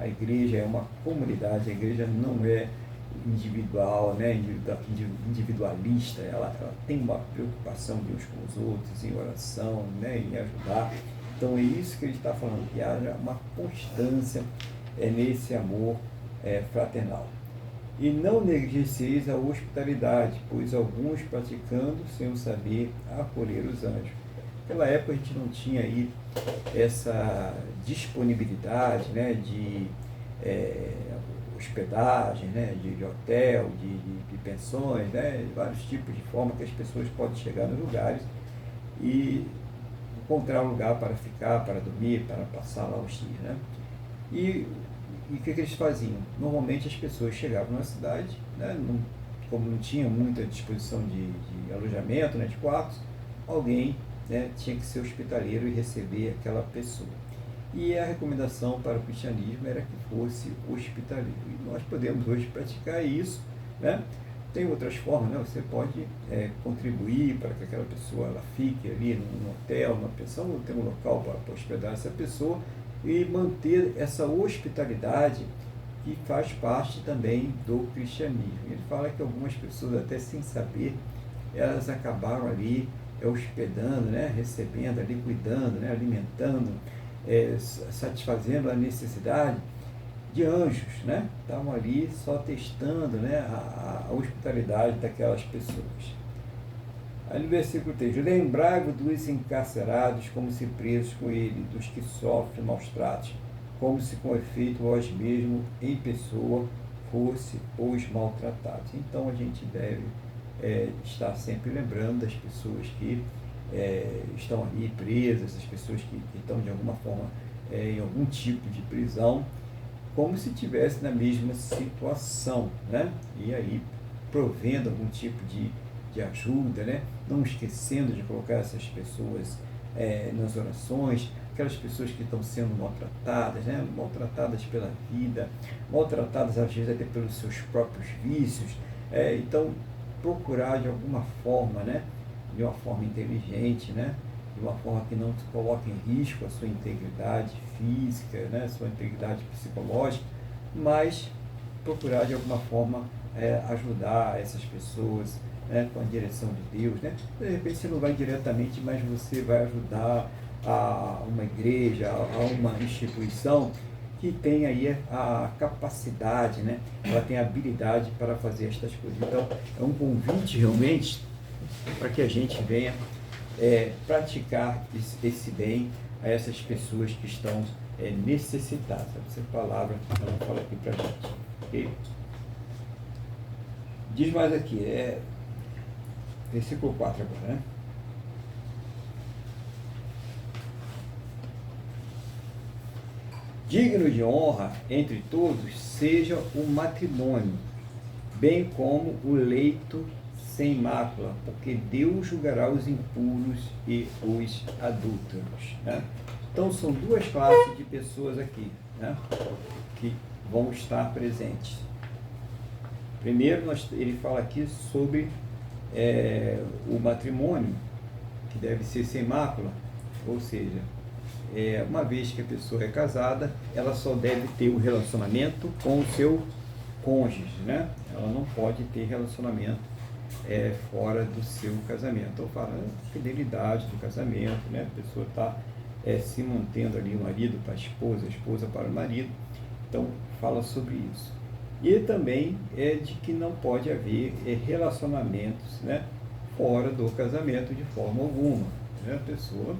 S1: A igreja é uma comunidade, a igreja não é individual, né, individualista, ela tem uma preocupação de uns com os outros, em oração, né, em ajudar. Então é isso que ele está falando, que haja uma constância nesse amor fraternal. E não negligencieis a hospitalidade, pois alguns praticando sem o saber acolher os anjos. Naquela época a gente não tinha aí essa disponibilidade, né, de hospedagem, né, de hotel, de pensões, né, vários tipos de forma que as pessoas podem chegar nos lugares e encontrar um lugar para ficar, para dormir, para passar lá os dias, né? E o que eles faziam? Normalmente as pessoas chegavam na cidade, né, como não tinha muita disposição de alojamento, né, de quartos, alguém, né, tinha que ser hospitaleiro e receber aquela pessoa. E a recomendação para o cristianismo era que fosse hospitaleiro. E nós podemos hoje praticar isso, né? Tem outras formas, né? Você pode contribuir para que aquela pessoa ela fique ali num hotel, numa pensão, ou ter um local para hospedar essa pessoa e manter essa hospitalidade que faz parte também do cristianismo. Ele fala que algumas pessoas, até sem saber, elas acabaram ali hospedando, né? Recebendo ali, cuidando, né? Alimentando, satisfazendo a necessidade de anjos, né? Estavam ali só testando, né, a hospitalidade daquelas pessoas. Aí no versículo 3, lembrai-vos dos encarcerados como se presos com ele, dos que sofrem maus tratos, como se com efeito vós mesmo em pessoa fosse os maltratados. Então a gente deve estar sempre lembrando das pessoas que estão ali presas, as pessoas que estão de alguma forma em algum tipo de prisão, como se estivesse na mesma situação, né? E aí provendo algum tipo de ajuda, né? Não esquecendo de colocar essas pessoas nas orações, aquelas pessoas que estão sendo maltratadas, né? Maltratadas pela vida, maltratadas às vezes até pelos seus próprios vícios. Então procurar de alguma forma, né? De uma forma inteligente, né? De uma forma que não coloque em risco a sua integridade física, né? A sua integridade psicológica, mas procurar de alguma forma ajudar essas pessoas, né? Com a direção de Deus, né? De repente você não vai diretamente, mas você vai ajudar a uma igreja, a uma instituição que tem aí a capacidade, né? Ela tem a habilidade para fazer estas coisas. Então é um convite realmente para que a gente venha praticar esse bem a essas pessoas que estão necessitadas. Essa palavra ela fala aqui para a gente. Okay? Diz mais aqui, versículo 4 agora, né? Digno de honra entre todos seja o matrimônio, bem como o leito sem mácula, porque Deus julgará os impuros e os adúlteros, né? Então são duas classes de pessoas aqui, né, que vão estar presentes. Primeiro ele fala aqui sobre o matrimônio, que deve ser sem mácula, ou seja, uma vez que a pessoa é casada, ela só deve ter um relacionamento com o seu cônjuge, né? Ela não pode ter relacionamento fora do seu casamento. Então fala fidelidade do casamento, né? A pessoa está se mantendo ali, o marido para a esposa para o marido. Então fala sobre isso. E também de que não pode haver relacionamentos, né, fora do casamento de forma alguma, né? A pessoa,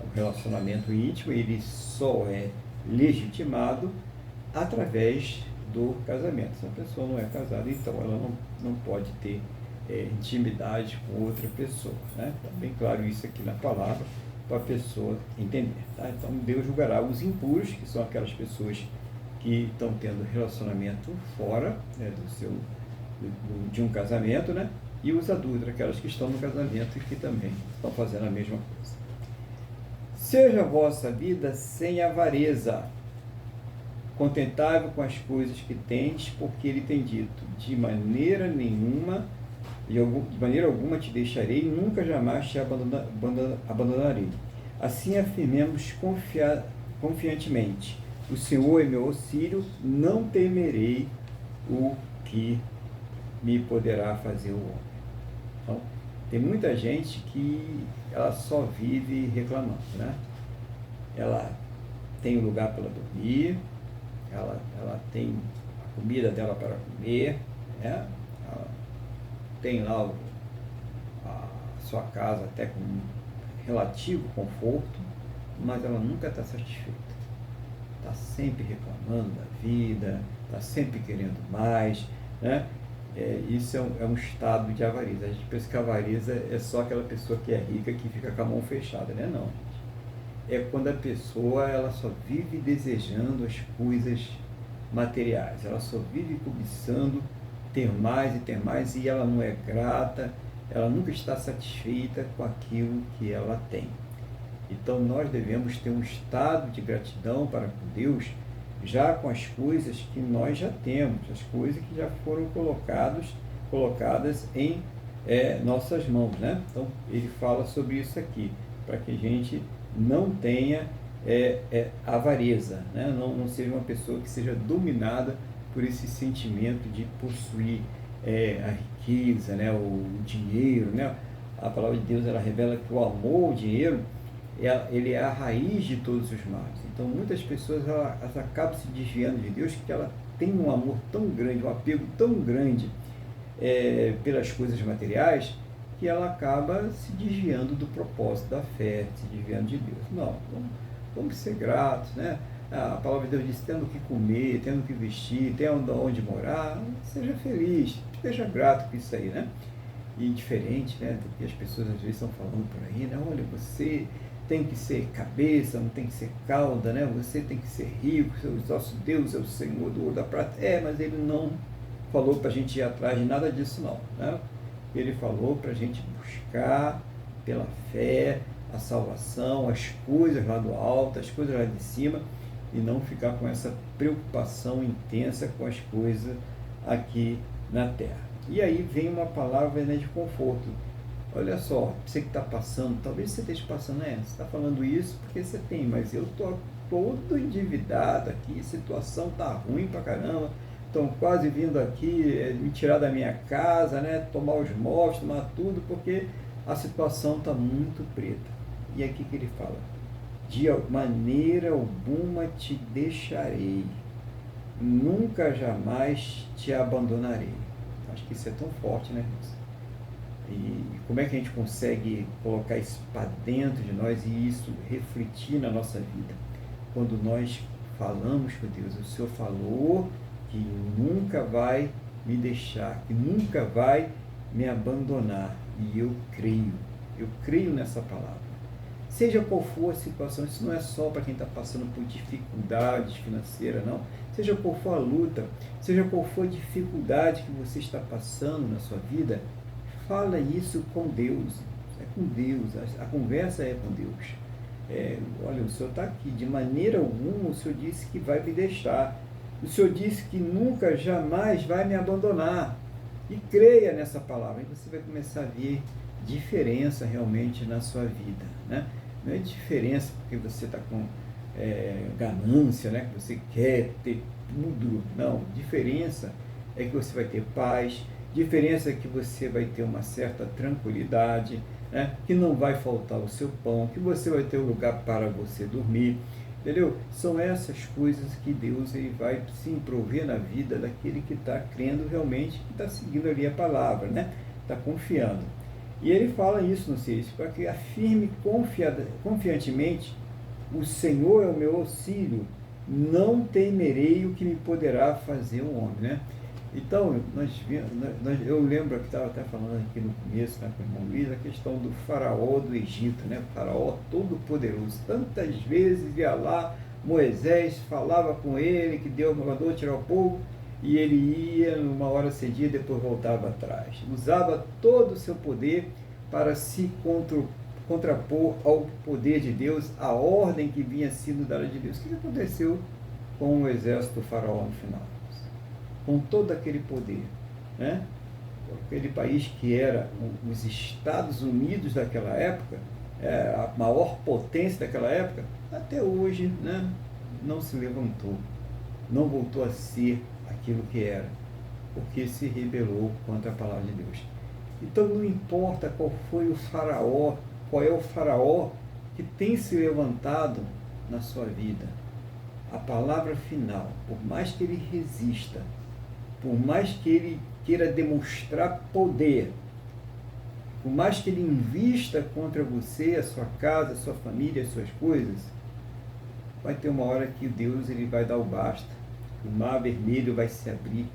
S1: o relacionamento íntimo, ele só é legitimado através do casamento. Se a pessoa não é casada, então ela não pode ter intimidade com outra pessoa, né? Está bem claro isso aqui na palavra, para a pessoa entender, tá? Então Deus julgará os impuros, que são aquelas pessoas que estão tendo relacionamento fora, né, de um casamento, né? E os adúlteros, aquelas que estão no casamento e que também estão fazendo a mesma coisa. Seja a vossa vida sem avareza, contentável com as coisas que tendes, porque ele tem dito, de maneira nenhuma De maneira alguma te deixarei, nunca jamais te abandonarei. Assim afirmemos confiantemente: o Senhor é meu auxílio, não temerei o que me poderá fazer o homem. Então, tem muita gente que ela só vive reclamando, né? Ela tem um lugar para dormir, ela tem a comida dela para comer, né? Ela tem lá a sua casa até com relativo conforto, mas ela nunca está satisfeita. Está sempre reclamando da vida, está sempre querendo mais, né? Isso é um estado de avariza. A gente pensa que a avariza é só aquela pessoa que é rica que fica com a mão fechada, né? Não, gente. É quando a pessoa ela só vive desejando as coisas materiais, ela só vive cobiçando ter mais e ela não é grata, ela nunca está satisfeita com aquilo que ela tem. Então nós devemos ter um estado de gratidão para com Deus, já com as coisas que nós já temos, as coisas que já foram colocadas em nossas mãos, né? Então ele fala sobre isso aqui, para que a gente não tenha avareza, né? Não seja uma pessoa que seja dominada por esse sentimento de possuir a riqueza, né? O dinheiro, né? A palavra de Deus ela revela que o amor, o dinheiro, ele é a raiz de todos os males. Então muitas pessoas elas acabam se desviando de Deus porque ela tem um amor tão grande, um apego tão grande pelas coisas materiais, que ela acaba se desviando do propósito da fé, se desviando de Deus. Não, vamos ser gratos, né? A palavra de Deus diz, tendo o que comer, tendo o que vestir, tendo onde morar, seja feliz, esteja grato com isso aí, né? E diferente, né, do que as pessoas às vezes estão falando por aí, né? Olha, você tem que ser cabeça, não tem que ser cauda, né? Você tem que ser rico, o nosso Deus é o Senhor do ouro da prata. Mas ele não falou para a gente ir atrás de nada disso, não, né? Ele falou para a gente buscar pela fé a salvação, as coisas lá do alto, as coisas lá de cima, e não ficar com essa preocupação intensa com as coisas aqui na terra. E aí vem uma palavra, né, de conforto. Olha só, você que está passando, talvez você esteja passando, você está falando isso porque você tem, mas eu estou todo endividado aqui, a situação está ruim pra caramba, estão quase vindo aqui me tirar da minha casa, né, tomar os móveis, tomar tudo, porque a situação está muito preta. E aqui que ele fala: de maneira alguma te deixarei, nunca jamais te abandonarei. Acho que isso é tão forte, né? E como é que a gente consegue colocar isso para dentro de nós e isso refletir na nossa vida? Quando nós falamos com Deus, o Senhor falou que nunca vai me deixar, que nunca vai me abandonar. E eu creio nessa palavra. Seja qual for a situação, isso não é só para quem está passando por dificuldades financeiras, não. Seja qual for a luta, seja qual for a dificuldade que você está passando na sua vida, fala isso com Deus. É com Deus, a conversa é com Deus. Olha, o Senhor está aqui, de maneira alguma o Senhor disse que vai me deixar. O Senhor disse que nunca, jamais vai me abandonar. E creia nessa palavra, e você vai começar a ver diferença realmente na sua vida, né? Não é diferença porque você está com ganância, né? Que você quer ter tudo. Não, diferença é que você vai ter paz, diferença é que você vai ter uma certa tranquilidade, né? Que não vai faltar o seu pão, que você vai ter um lugar para você dormir, entendeu? São essas coisas que Deus ele vai sim prover na vida daquele que está crendo realmente, que está seguindo ali a palavra, né? Está confiando. E ele fala isso no 6, para que afirme confiantemente: o Senhor é o meu auxílio, não temerei o que me poderá fazer o homem, né? Então, eu lembro que estava até falando aqui no começo, né, com o irmão Luiz, a questão do faraó do Egito, né? O faraó todo poderoso, tantas vezes ia lá, Moisés falava com ele, que Deus mandou tirar o povo, e ele ia, numa hora cedia, depois voltava atrás. Usava todo o seu poder para se contrapor ao poder de Deus, a ordem que vinha sendo dada de Deus. O que aconteceu com o exército do faraó no final? Com todo aquele poder, né? aquele país que era os Estados Unidos daquela época, a maior potência daquela época, até hoje, né, não se levantou, não voltou a ser aquilo que era, porque se rebelou contra a palavra de Deus. Então não importa qual foi o faraó, qual é o faraó que tem se levantado na sua vida, a palavra final, por mais que ele resista, por mais que ele queira demonstrar poder, por mais que ele invista contra você, a sua casa, a sua família, as suas coisas, vai ter uma hora que Deus ele vai dar o basta, o mar vermelho vai se abrir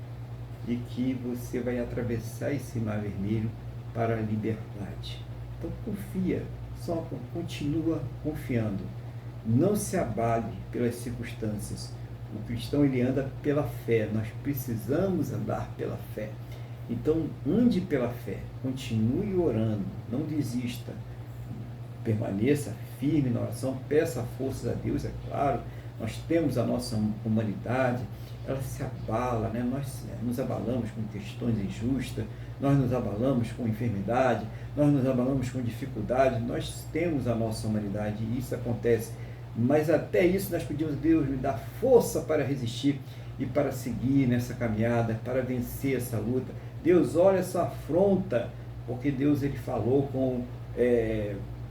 S1: e que você vai atravessar esse mar vermelho para a liberdade. Então confia, só continua confiando. Não se abale pelas circunstâncias. O cristão ele anda pela fé, nós precisamos andar pela fé. Então ande pela fé, continue orando, não desista, permaneça firme na oração, peça forças a Deus, é claro. Nós temos a nossa humanidade, ela se abala, né? Nós nos abalamos com questões injustas, nós nos abalamos com enfermidade, nós nos abalamos com dificuldade, nós temos a nossa humanidade e isso acontece. Mas até isso nós pedimos, Deus me dá força para resistir e para seguir nessa caminhada, para vencer essa luta. Deus, olha essa afronta, porque Deus ele falou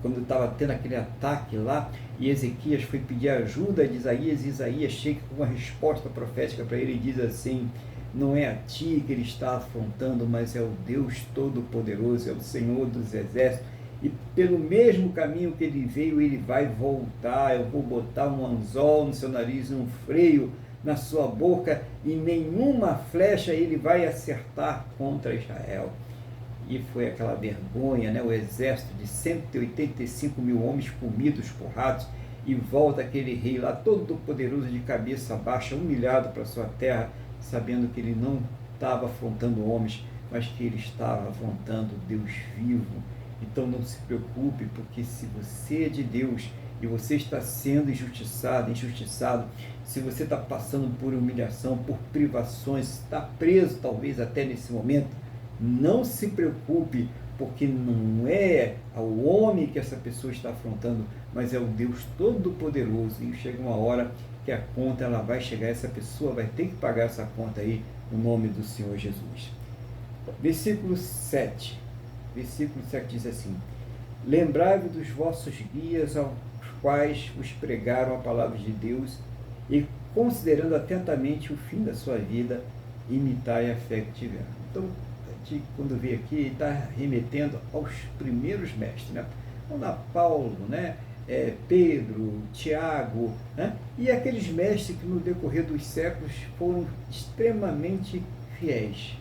S1: quando estava tendo aquele ataque lá, e Ezequias foi pedir ajuda de Isaías, e Isaías chega com uma resposta profética para ele e diz assim: não é a ti que ele está afrontando, mas é o Deus Todo-Poderoso, é o Senhor dos Exércitos, e pelo mesmo caminho que ele veio, ele vai voltar. Eu vou botar um anzol no seu nariz, um freio na sua boca, e nenhuma flecha ele vai acertar contra Israel. E foi aquela vergonha, né? O exército de 185 mil homens comidos por ratos, e volta aquele rei lá todo poderoso de cabeça baixa, humilhado para sua terra, sabendo que ele não estava afrontando homens, mas que ele estava afrontando Deus vivo. Então não se preocupe, porque se você é de Deus e você está sendo injustiçado, se você está passando por humilhação, por privações, está preso talvez até nesse momento, não se preocupe, porque não é o homem que essa pessoa está afrontando, mas é o Deus Todo-Poderoso. E chega uma hora que a conta ela vai chegar, essa pessoa vai ter que pagar essa conta aí, no nome do Senhor Jesus. Versículo 7 diz assim: lembrai-vos dos vossos guias aos quais vos pregaram a palavra de Deus, e considerando atentamente o fim da sua vida, imitai a fé que tiveram. Então, quando vê aqui, está remetendo aos primeiros mestres, né? Então, Paulo, né? Pedro, Tiago, né? E aqueles mestres que no decorrer dos séculos foram extremamente fiéis.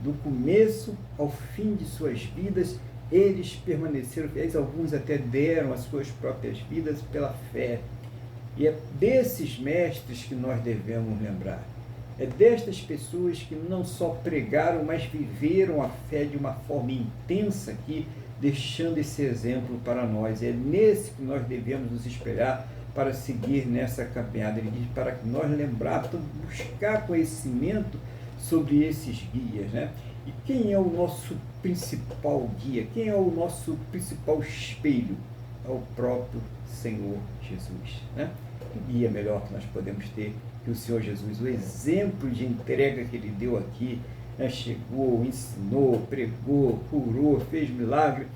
S1: Do começo ao fim de suas vidas, eles permaneceram fiéis, alguns até deram as suas próprias vidas pela fé. E é desses mestres que nós devemos lembrar. É destas pessoas que não só pregaram, mas viveram a fé de uma forma intensa aqui, deixando esse exemplo para nós. É nesse que nós devemos nos espelhar para seguir nessa caminhada. Ele diz para que nós lembrarmos, buscar conhecimento sobre esses guias, né? E quem é o nosso principal guia? Quem é o nosso principal espelho? É o próprio Senhor Jesus, né? Que guia melhor que nós podemos ter que o Senhor Jesus? O exemplo de entrega que ele deu aqui, né? Chegou, ensinou, pregou, curou, fez milagre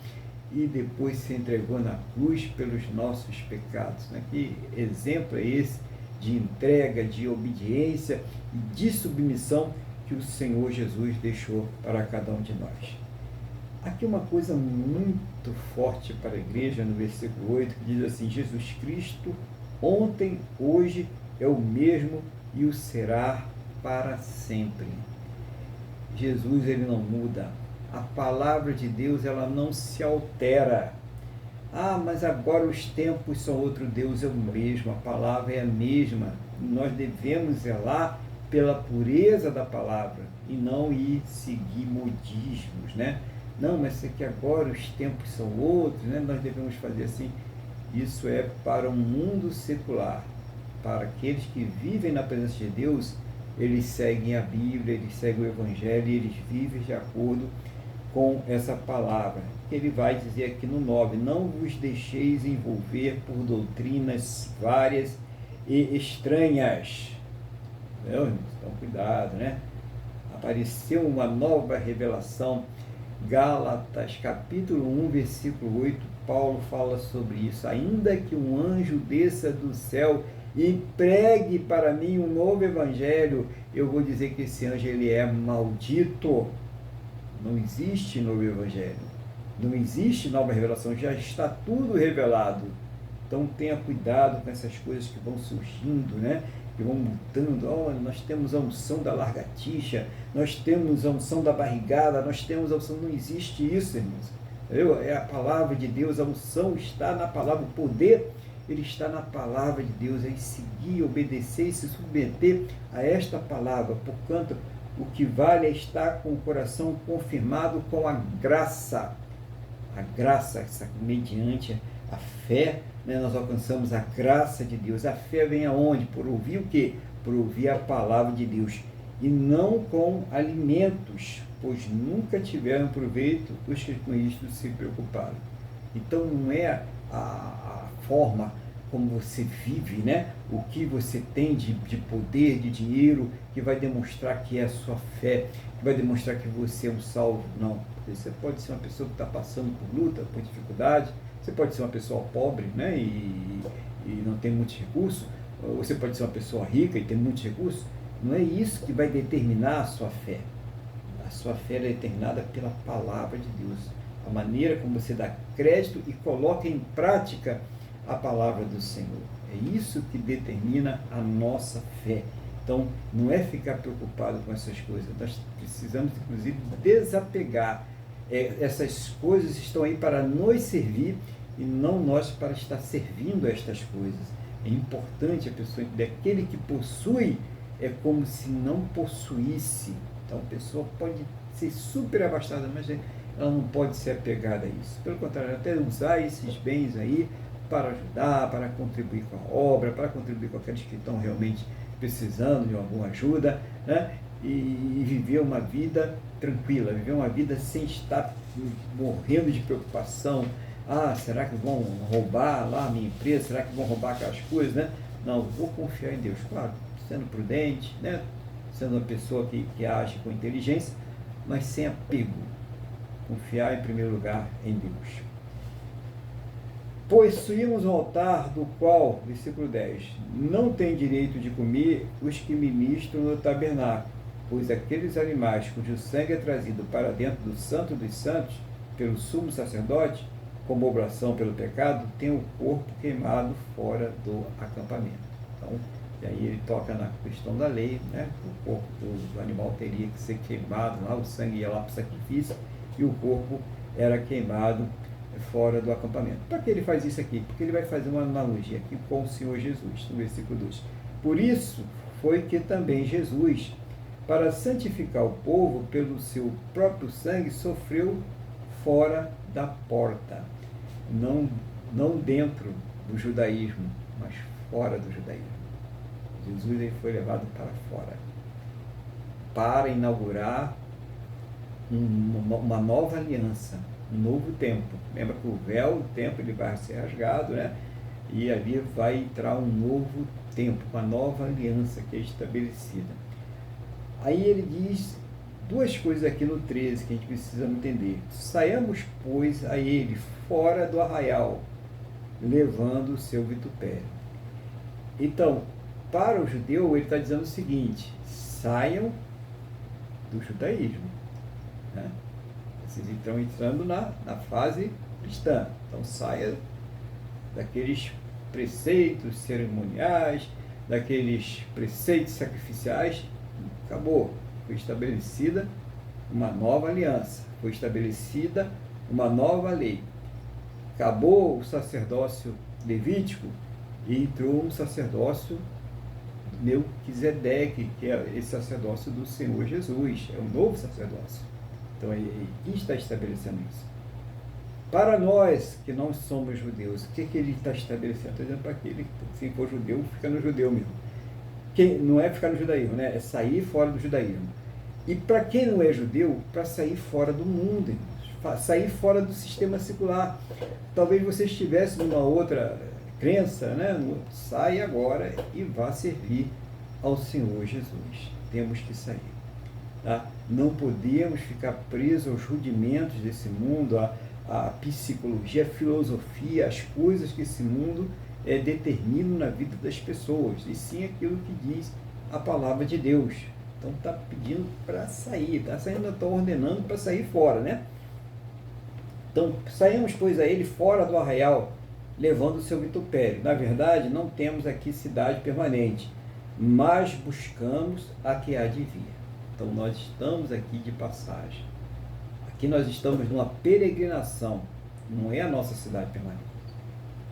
S1: e depois se entregou na cruz pelos nossos pecados, né? Que exemplo é esse de entrega, de obediência e de submissão que o Senhor Jesus deixou para cada um de nós. Aqui uma coisa muito forte para a igreja, no versículo 8, que diz assim: Jesus Cristo, ontem, hoje, é o mesmo e o será para sempre. Jesus, ele não muda. A palavra de Deus, ela não se altera. Ah, mas agora os tempos são outro, Deus é o mesmo, a palavra é a mesma. Nós devemos zelar pela pureza da palavra e não ir seguir modismos, né? Não, mas é que agora os tempos são outros, né? Nós devemos fazer assim. Isso é para o mundo secular. Para aqueles que vivem na presença de Deus, eles seguem a Bíblia, eles seguem o Evangelho e eles vivem de acordo com essa palavra. Ele vai dizer aqui no 9, não vos deixeis envolver por doutrinas várias e estranhas. Meu irmão, então cuidado, né? Apareceu uma nova revelação. Gálatas capítulo 1, versículo 8, Paulo fala sobre isso. Ainda que um anjo desça do céu e pregue para mim um novo evangelho, eu vou dizer que esse anjo ele é maldito. Não existe novo evangelho, não existe nova revelação, já está tudo revelado. Então tenha cuidado com essas coisas que vão surgindo, né? Que vão mudando. Oh, nós temos a unção da largatixa, nós temos a unção da barrigada, nós temos a unção. Não existe isso, irmãos. É a palavra de Deus, a unção está na palavra, o poder ele está na palavra de Deus, é seguir, obedecer e se submeter a esta palavra. Portanto, o que vale é estar com o coração confirmado com a graça. A graça, mediante a fé, né, nós alcançamos a graça de Deus. A fé vem aonde? Por ouvir o quê? Por ouvir a palavra de Deus. E não com alimentos, pois nunca tiveram proveito os que com isto se preocuparam. Então não é a forma como você vive, né? O que você tem de poder, de dinheiro, que vai demonstrar que é a sua fé, que vai demonstrar que você é um salvo. Não. Você pode ser uma pessoa que está passando por luta, por dificuldade, você pode ser uma pessoa pobre, né? E não tem muitos recursos, ou você pode ser uma pessoa rica e tem muitos recursos. Não é isso que vai determinar a sua fé. A sua fé é determinada pela palavra de Deus. A maneira como você dá crédito e coloca em prática a palavra do Senhor. É isso que determina a nossa fé. Então, não é ficar preocupado com essas coisas. Nós precisamos, inclusive, desapegar. Essas coisas estão aí para nos servir e não nós para estar servindo a estas coisas. É importante a pessoa entender. Aquele que possui é como se não possuísse. Então, a pessoa pode ser super abastada, mas ela não pode ser apegada a isso. Pelo contrário, até usar esses bens aí para ajudar, para contribuir com a obra, para contribuir com aqueles que estão realmente precisando de alguma ajuda, né? E viver uma vida tranquila, viver uma vida sem estar morrendo de preocupação. Ah, será que vão roubar lá a minha empresa? Será que vão roubar aquelas coisas, né? Não, vou confiar em Deus, claro, sendo prudente, né? Sendo uma pessoa que age com inteligência, mas sem apego. Confiar em primeiro lugar em Deus. Possuímos um altar do qual, versículo 10, não tem direito de comer os que ministram no tabernáculo, pois aqueles animais cujo sangue é trazido para dentro do santo dos santos, pelo sumo sacerdote, como oblação pelo pecado, têm o corpo queimado fora do acampamento. Então, e aí ele toca na questão da lei, né? O corpo do animal teria que ser queimado lá, o sangue ia lá para o sacrifício, e o corpo era queimado fora do acampamento. Para que ele faz isso aqui? Porque ele vai fazer uma analogia aqui com o Senhor Jesus, no versículo 2. Por isso foi que também Jesus, para santificar o povo pelo seu próprio sangue, sofreu fora da porta. Não dentro do judaísmo, mas fora do judaísmo. Jesus ele foi levado para fora, para inaugurar uma nova aliança, um novo tempo. Lembra que o véu do tempo ele vai ser rasgado, né? E ali vai entrar um novo tempo, uma nova aliança que é estabelecida. Aí ele diz duas coisas aqui no 13 que a gente precisa entender. Saiamos, pois, a ele fora do arraial, levando o seu vitupério. Então, para o judeu, ele está dizendo o seguinte: saiam do judaísmo, né? Vocês estão entrando na fase cristã. Então saia daqueles preceitos cerimoniais, daqueles preceitos sacrificiais. Acabou. Foi estabelecida uma nova aliança. Foi estabelecida uma nova lei. Acabou o sacerdócio levítico e entrou um sacerdócio Melquisedeque, que é esse sacerdócio do Senhor Jesus. É um novo sacerdócio. Então, ele está estabelecendo isso. Para nós que não somos judeus, o que ele está estabelecendo? Está dizendo para aquele que, se for judeu, fica no judeu mesmo. não é ficar no judaísmo, né? É sair fora do judaísmo. E para quem não é judeu, para sair fora do mundo, irmãos, sair fora do sistema secular. Talvez você estivesse numa outra crença, né? Sai agora e vá servir ao Senhor Jesus. Temos que sair. Tá? Não podemos ficar presos aos rudimentos desse mundo, a psicologia, a filosofia, as coisas que esse mundo determinam na vida das pessoas, e sim aquilo que diz a palavra de Deus. Então está pedindo para sair, está ordenando para sair fora, né? Então saímos, pois, a ele fora do arraial, levando o seu vitupério. Na verdade, não temos aqui cidade permanente, mas buscamos a que há de vir. Então nós estamos aqui de passagem. Aqui nós estamos numa peregrinação, não é a nossa cidade permanente.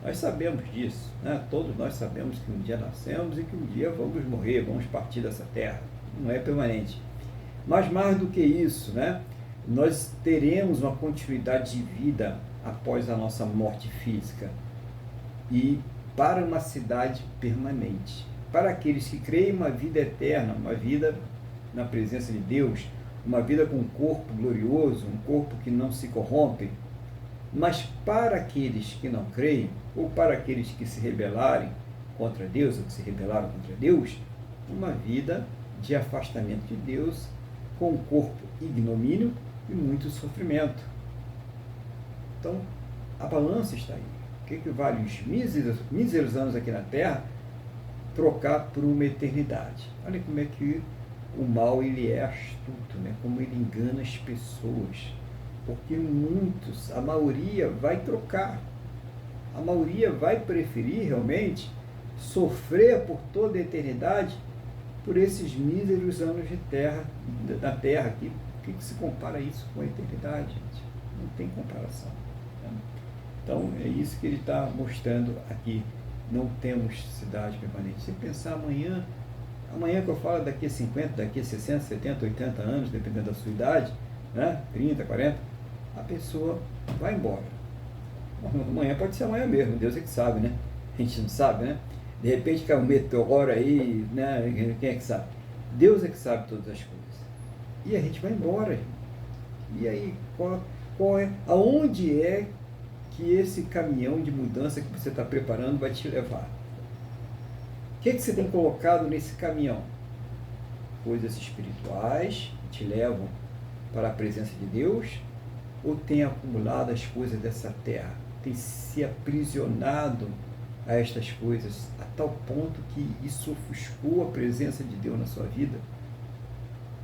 S1: Nós sabemos disso, né? Todos nós sabemos que um dia nascemos e que um dia vamos morrer, vamos partir dessa terra. Não é permanente. Mas mais do que isso, né? Nós teremos uma continuidade de vida após a nossa morte física e para uma cidade permanente. Para aqueles que creem uma vida eterna, uma vida na presença de Deus, uma vida com um corpo glorioso, um corpo que não se corrompe. Mas para aqueles que não creem, ou para aqueles que se rebelarem contra Deus, ou que se rebelaram contra Deus, uma vida de afastamento de Deus, com um corpo ignomínio e muito sofrimento. Então, a balança está aí. O que vale os míseros anos aqui na Terra trocar por uma eternidade? Olha como é que o mal ele é astuto, né? Como ele engana as pessoas. Porque muitos, a maioria vai trocar. A maioria vai preferir realmente sofrer por toda a eternidade por esses míseros anos de terra, da terra aqui. O que se compara isso com a eternidade, gente? Não tem comparação. Né? Então, é isso que ele está mostrando aqui. Não temos cidade permanente. Se pensar amanhã que eu falo daqui a 50, daqui a 60, 70, 80 anos, dependendo da sua idade, né? 30, 40, a pessoa vai embora. Amanhã pode ser amanhã mesmo, Deus é que sabe, né? A gente não sabe, né? De repente cai um meteoro aí, né? Quem é que sabe? Deus é que sabe todas as coisas. E a gente vai embora. E aí, aonde é que esse caminhão de mudança que você está preparando vai te levar? O que você tem colocado nesse caminhão? Coisas espirituais que te levam para a presença de Deus? Ou tem acumulado as coisas dessa terra? Tem se aprisionado a estas coisas a tal ponto que isso ofuscou a presença de Deus na sua vida?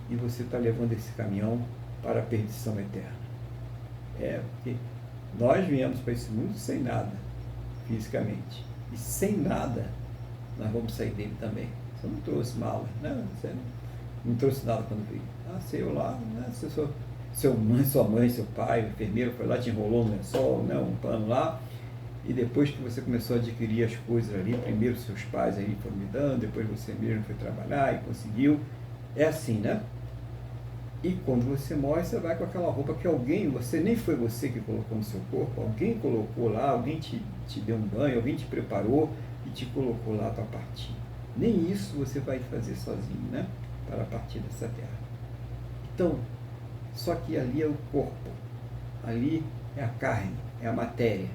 S1: E você está levando esse caminhão para a perdição eterna. Porque nós viemos para esse mundo sem nada, fisicamente. E sem nada, nós vamos sair dele também. Você não trouxe mala, né? Você não trouxe nada quando veio. Nasceu lá, né? Sua mãe, seu pai, o enfermeiro foi lá, te enrolou um lençol, né? Um pano lá. E depois que você começou a adquirir as coisas ali, primeiro seus pais aí foram me dando, depois você mesmo foi trabalhar e conseguiu. É assim, né? E quando você morre, você vai com aquela roupa que nem foi você que colocou no seu corpo, alguém colocou lá, alguém te deu um banho, alguém te preparou e te colocou lá para partir. Nem isso você vai fazer sozinho, né? Para partir dessa terra. Então, só que ali é o corpo, ali é a carne, é a matéria.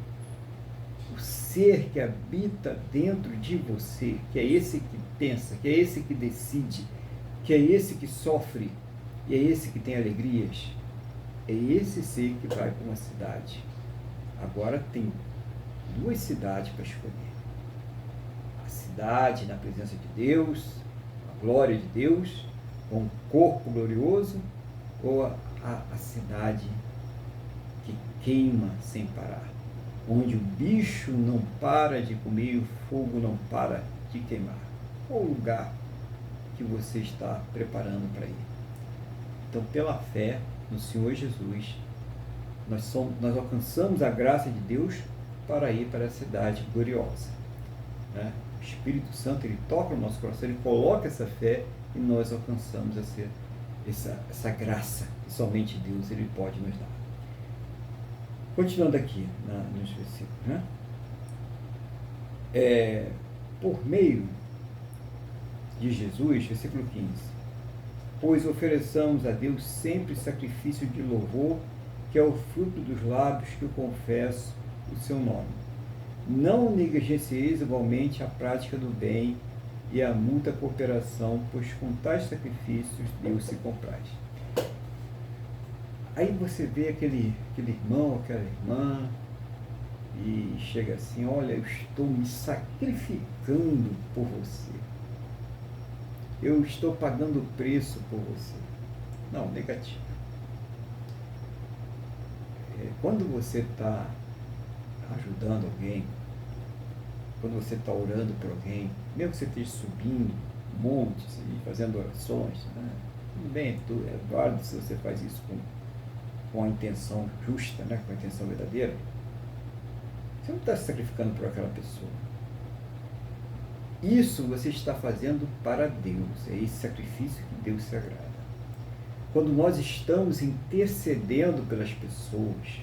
S1: O ser que habita dentro de você, que é esse que pensa, que é esse que decide, que é esse que sofre, e é esse que tem alegrias, é esse ser que vai para uma cidade. Agora tem duas cidades para escolher. A cidade na presença de Deus, a glória de Deus, com um corpo glorioso, ou a cidade que queima sem parar, onde o bicho não para de comer e o fogo não para de queimar. Qual o lugar que você está preparando para ir? Então, pela fé no Senhor Jesus, nós alcançamos a graça de Deus para ir para a cidade gloriosa. Né? O Espírito Santo, ele toca no nosso coração, ele coloca essa fé e nós alcançamos essa graça que somente Deus ele pode nos dar. Continuando aqui nos versículos, né? Por meio de Jesus, versículo 15. Pois ofereçamos a Deus sempre sacrifício de louvor, que é o fruto dos lábios que eu confesso o seu nome. Não negligencieis igualmente a prática do bem e a mútua cooperação, pois com tais sacrifícios Deus se compraz. Aí você vê aquele irmão, aquela irmã, e chega assim: olha, eu estou me sacrificando por você. Eu estou pagando o preço por você. Não, negativo. Quando você está ajudando alguém, quando você está orando por alguém, mesmo que você esteja subindo montes e fazendo orações, né? Tudo bem, é válido se você faz isso com a intenção justa, né? Com a intenção verdadeira. Você não está se sacrificando por aquela pessoa. Isso você está fazendo para Deus. É esse sacrifício que Deus se agrada. Quando nós estamos intercedendo pelas pessoas,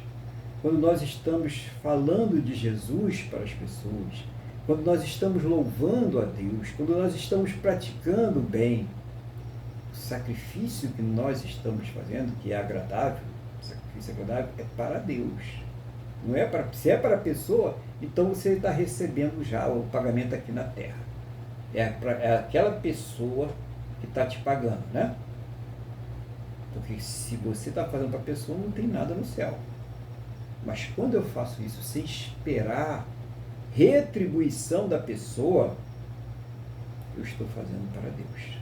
S1: quando nós estamos falando de Jesus para as pessoas, quando nós estamos louvando a Deus, quando nós estamos praticando o bem, o sacrifício que nós estamos fazendo, que é agradável, o sacrifício agradável, é para Deus. Não é para, se é para a pessoa, então você está recebendo já o pagamento aqui na terra. É aquela pessoa que está te pagando, né? Porque se você está fazendo para a pessoa, não tem nada no céu. Mas quando eu faço isso sem esperar retribuição da pessoa, eu estou fazendo para Deus.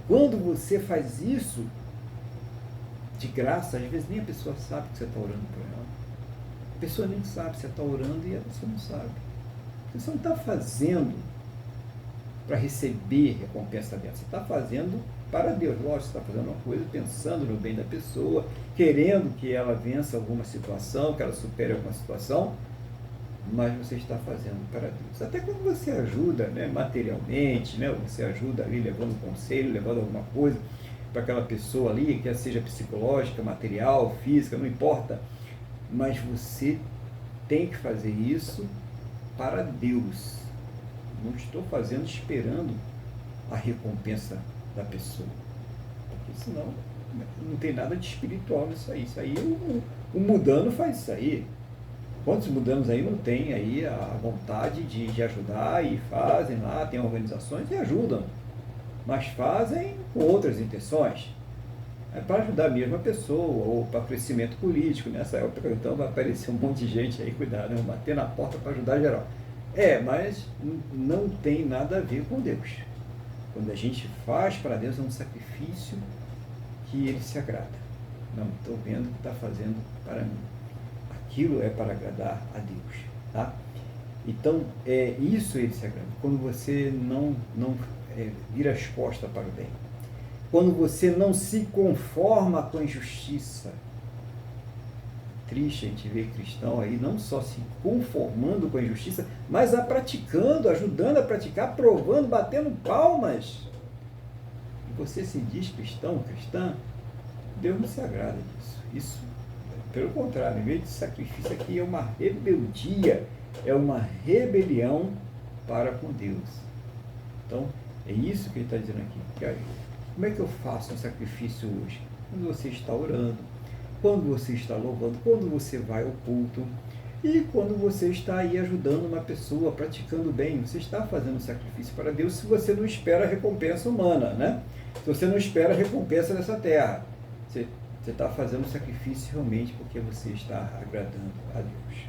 S1: Quando você faz isso de graça, às vezes nem a pessoa sabe que você está orando por ela. A pessoa nem sabe que você está orando e a pessoa não sabe. Você não está fazendo para receber recompensa dela. Você está fazendo para Deus. Lógico, você está fazendo uma coisa pensando no bem da pessoa, querendo que ela vença alguma situação, que ela supere alguma situação, mas você está fazendo para Deus. Até quando você ajuda, né, materialmente, né, você ajuda ali levando conselho, levando alguma coisa para aquela pessoa ali, quer seja psicológica, material, física, não importa, mas você tem que fazer isso para Deus. Não estou fazendo esperando a recompensa da pessoa, porque senão não tem nada de espiritual nisso aí. Isso aí o mudano faz isso aí. Quantos mudanos aí não têm aí a vontade de ajudar e fazem lá, tem organizações e ajudam, mas fazem com outras intenções. É para ajudar mesmo a pessoa, ou para crescimento político. Nessa época, então, vai aparecer um monte de gente aí, cuidado, né? Bater na porta para ajudar geral. Mas não tem nada a ver com Deus. Quando a gente faz para Deus, é um sacrifício que Ele se agrada. Não, estou vendo que está fazendo para mim. Aquilo é para agradar a Deus. Tá? Então, isso Ele se agrada. Quando você não vira as costas para o bem. Quando você não se conforma com a injustiça. Triste a gente ver cristão aí não só se conformando com a injustiça, mas a praticando, ajudando a praticar, provando, batendo palmas. E você se diz cristão, cristã, Deus não se agrada disso. Isso, pelo contrário, em vez de sacrifício aqui é uma rebeldia, é uma rebelião para com Deus. Então, é isso que ele está dizendo aqui. Como é que eu faço um sacrifício hoje? Quando você está orando, quando você está louvando, quando você vai ao culto e quando você está aí ajudando uma pessoa, praticando bem, você está fazendo um sacrifício para Deus se você não espera a recompensa humana, né? Se você não espera a recompensa dessa terra, você está fazendo um sacrifício realmente porque você está agradando a Deus.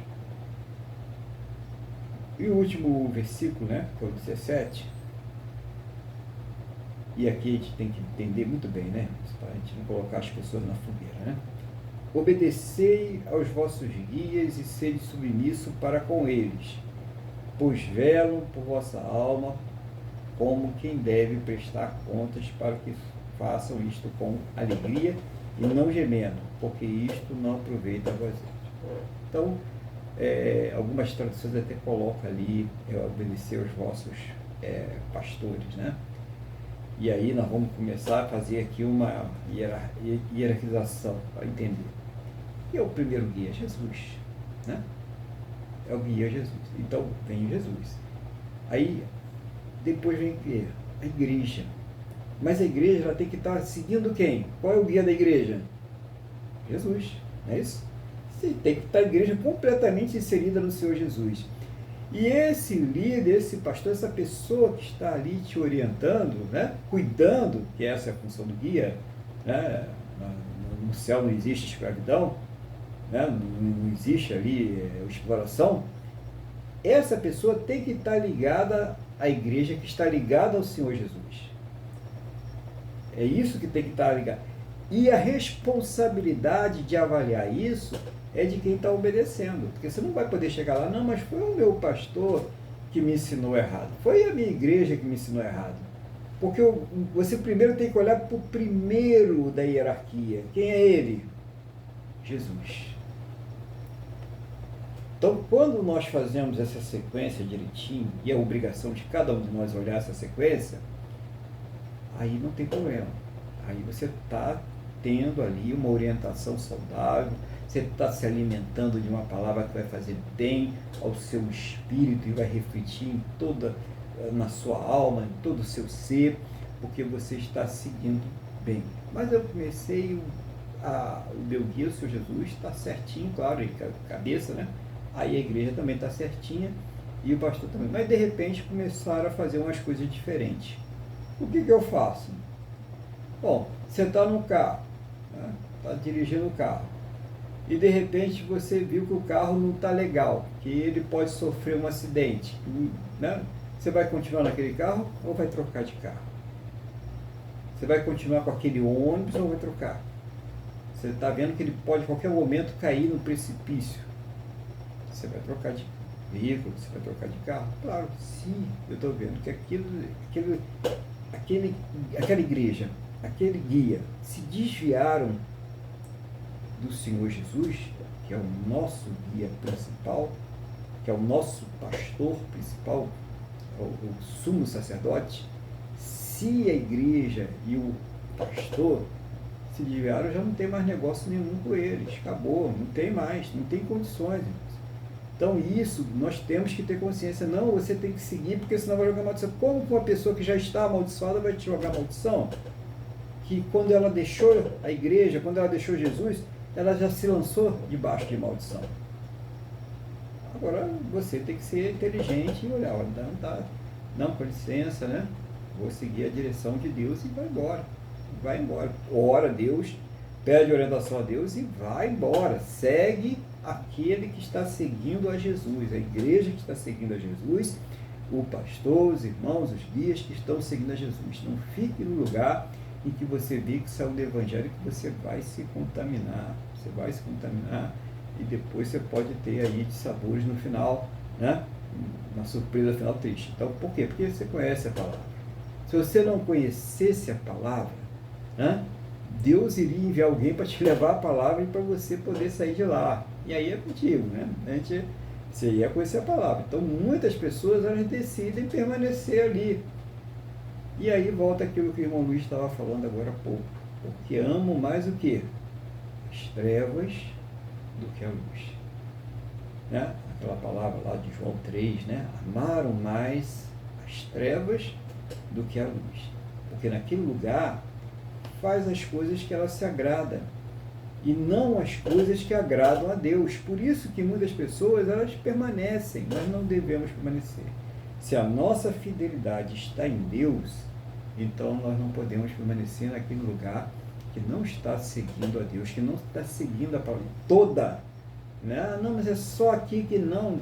S1: E o último versículo, né, que é o 17, e aqui a gente tem que entender muito bem, né, para a gente não colocar as pessoas na fogueira, né? Obedecei aos vossos guias e sede submisso para com eles, pois velam por vossa alma como quem deve prestar contas, para que façam isto com alegria e não gemendo, porque isto não aproveita a vós. Então, algumas traduções até colocam ali, obedecer aos vossos pastores, né? E aí nós vamos começar a fazer aqui uma hierarquização para entender. E é o primeiro guia, Jesus, né? É o guia Jesus. Então, vem Jesus. Aí, depois vem o quê? A igreja. Mas a igreja ela tem que estar seguindo quem? Qual é o guia da igreja? Jesus, não é isso? Você tem que estar a igreja completamente inserida no Senhor Jesus. E esse líder, esse pastor, essa pessoa que está ali te orientando, né, cuidando, que essa é a função do guia, né, no céu não existe escravidão, né, não existe ali exploração, essa pessoa tem que estar ligada à igreja, que está ligada ao Senhor Jesus. É isso que tem que estar ligado. E a responsabilidade de avaliar isso é de quem está obedecendo. Porque você não vai poder chegar lá, não, mas foi o meu pastor que me ensinou errado. Foi a minha igreja que me ensinou errado. Porque você primeiro tem que olhar para o primeiro da hierarquia. Quem é ele? Jesus. Então, quando nós fazemos essa sequência direitinho, e é obrigação de cada um de nós olhar essa sequência, aí não tem problema. Aí você está tendo ali uma orientação saudável, você está se alimentando de uma palavra que vai fazer bem ao seu espírito e vai refletir na sua alma, em todo o seu ser, porque você está seguindo bem. Mas eu comecei, o meu guia, o Senhor Jesus, está certinho, claro, em cabeça, né? Aí a igreja também está certinha e o pastor também. Mas de repente começaram a fazer umas coisas diferentes. O que eu faço? Bom, você está no carro, está dirigindo o carro, e de repente você viu que o carro não está legal, que ele pode sofrer um acidente, né? Você vai continuar naquele carro ou vai trocar de carro? Você vai continuar com aquele ônibus ou vai trocar? Você está vendo que ele pode a qualquer momento cair no precipício. Você vai trocar de veículo, você vai trocar de carro? Claro, sim, eu estou vendo que aquela igreja, aquele guia, se desviaram do Senhor Jesus, que é o nosso guia principal, que é o nosso pastor principal, o sumo sacerdote. Se a igreja e o pastor se desviaram, já não tem mais negócio nenhum com eles, acabou, não tem mais, não tem condições. Então isso, nós temos que ter consciência, não, você tem que seguir, porque senão vai jogar maldição. Como uma pessoa que já está amaldiçoada vai te jogar maldição? Que quando ela deixou a igreja, quando ela deixou Jesus, ela já se lançou debaixo de maldição. Agora você tem que ser inteligente e olhar, não, com licença, né? Vou seguir a direção de Deus e vai embora. Vai embora. Ora a Deus, pede orientação a Deus e vai embora. Segue aquele que está seguindo a Jesus, a igreja que está seguindo a Jesus, o pastor, os irmãos, os guias que estão seguindo a Jesus. Não fique no lugar em que você vê que saiu do evangelho, que você vai se contaminar. Você vai se contaminar e depois você pode ter aí de sabores no final, né? Uma surpresa final triste. Então, por quê? Porque você conhece a palavra. Se você não conhecesse a palavra, né? Deus iria enviar alguém para te levar a palavra e para você poder sair de lá. E aí é contigo, né? Você ia conhecer a palavra. Então, muitas pessoas elas decidem permanecer ali. E aí volta aquilo que o irmão Luiz estava falando agora há pouco. Porque amo mais o quê? As trevas do que a luz. Né? Aquela palavra lá de João 3, né? Amaram mais as trevas do que a luz. Porque naquele lugar faz as coisas que ela se agrada e não as coisas que agradam a Deus. Por isso que muitas pessoas elas permanecem, nós não devemos permanecer. Se a nossa fidelidade está em Deus, então nós não podemos permanecer naquele lugar que não está seguindo a Deus, que não está seguindo a palavra toda. Né? Não, mas é só aqui que não.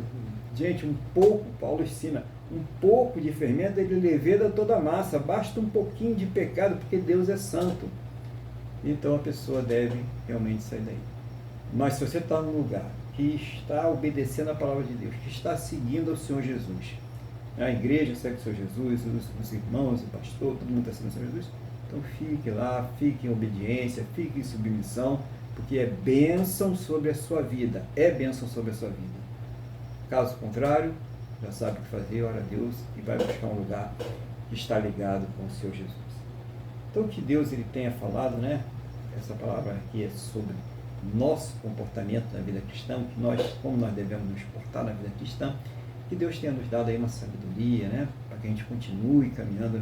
S1: Gente, um pouco, Paulo ensina, um pouco de fermento ele leveda toda a massa, basta um pouquinho de pecado, porque Deus é santo. Então a pessoa deve realmente sair daí. Mas se você está num lugar que está obedecendo a palavra de Deus, que está seguindo ao Senhor Jesus, a igreja segue o Senhor Jesus, os irmãos, o pastor, todo mundo está seguindo o Senhor Jesus, então fique lá, fique em obediência, fique em submissão, porque é bênção sobre a sua vida, é bênção sobre a sua vida. Caso contrário, já sabe o que fazer, ora a Deus e vai buscar um lugar que está ligado com o Senhor Jesus. Então que Deus ele tenha falado, né? Essa palavra aqui é sobre nosso comportamento na vida cristã, que nós, como nós devemos nos portar na vida cristã, que Deus tenha nos dado aí uma sabedoria, né? Para que a gente continue caminhando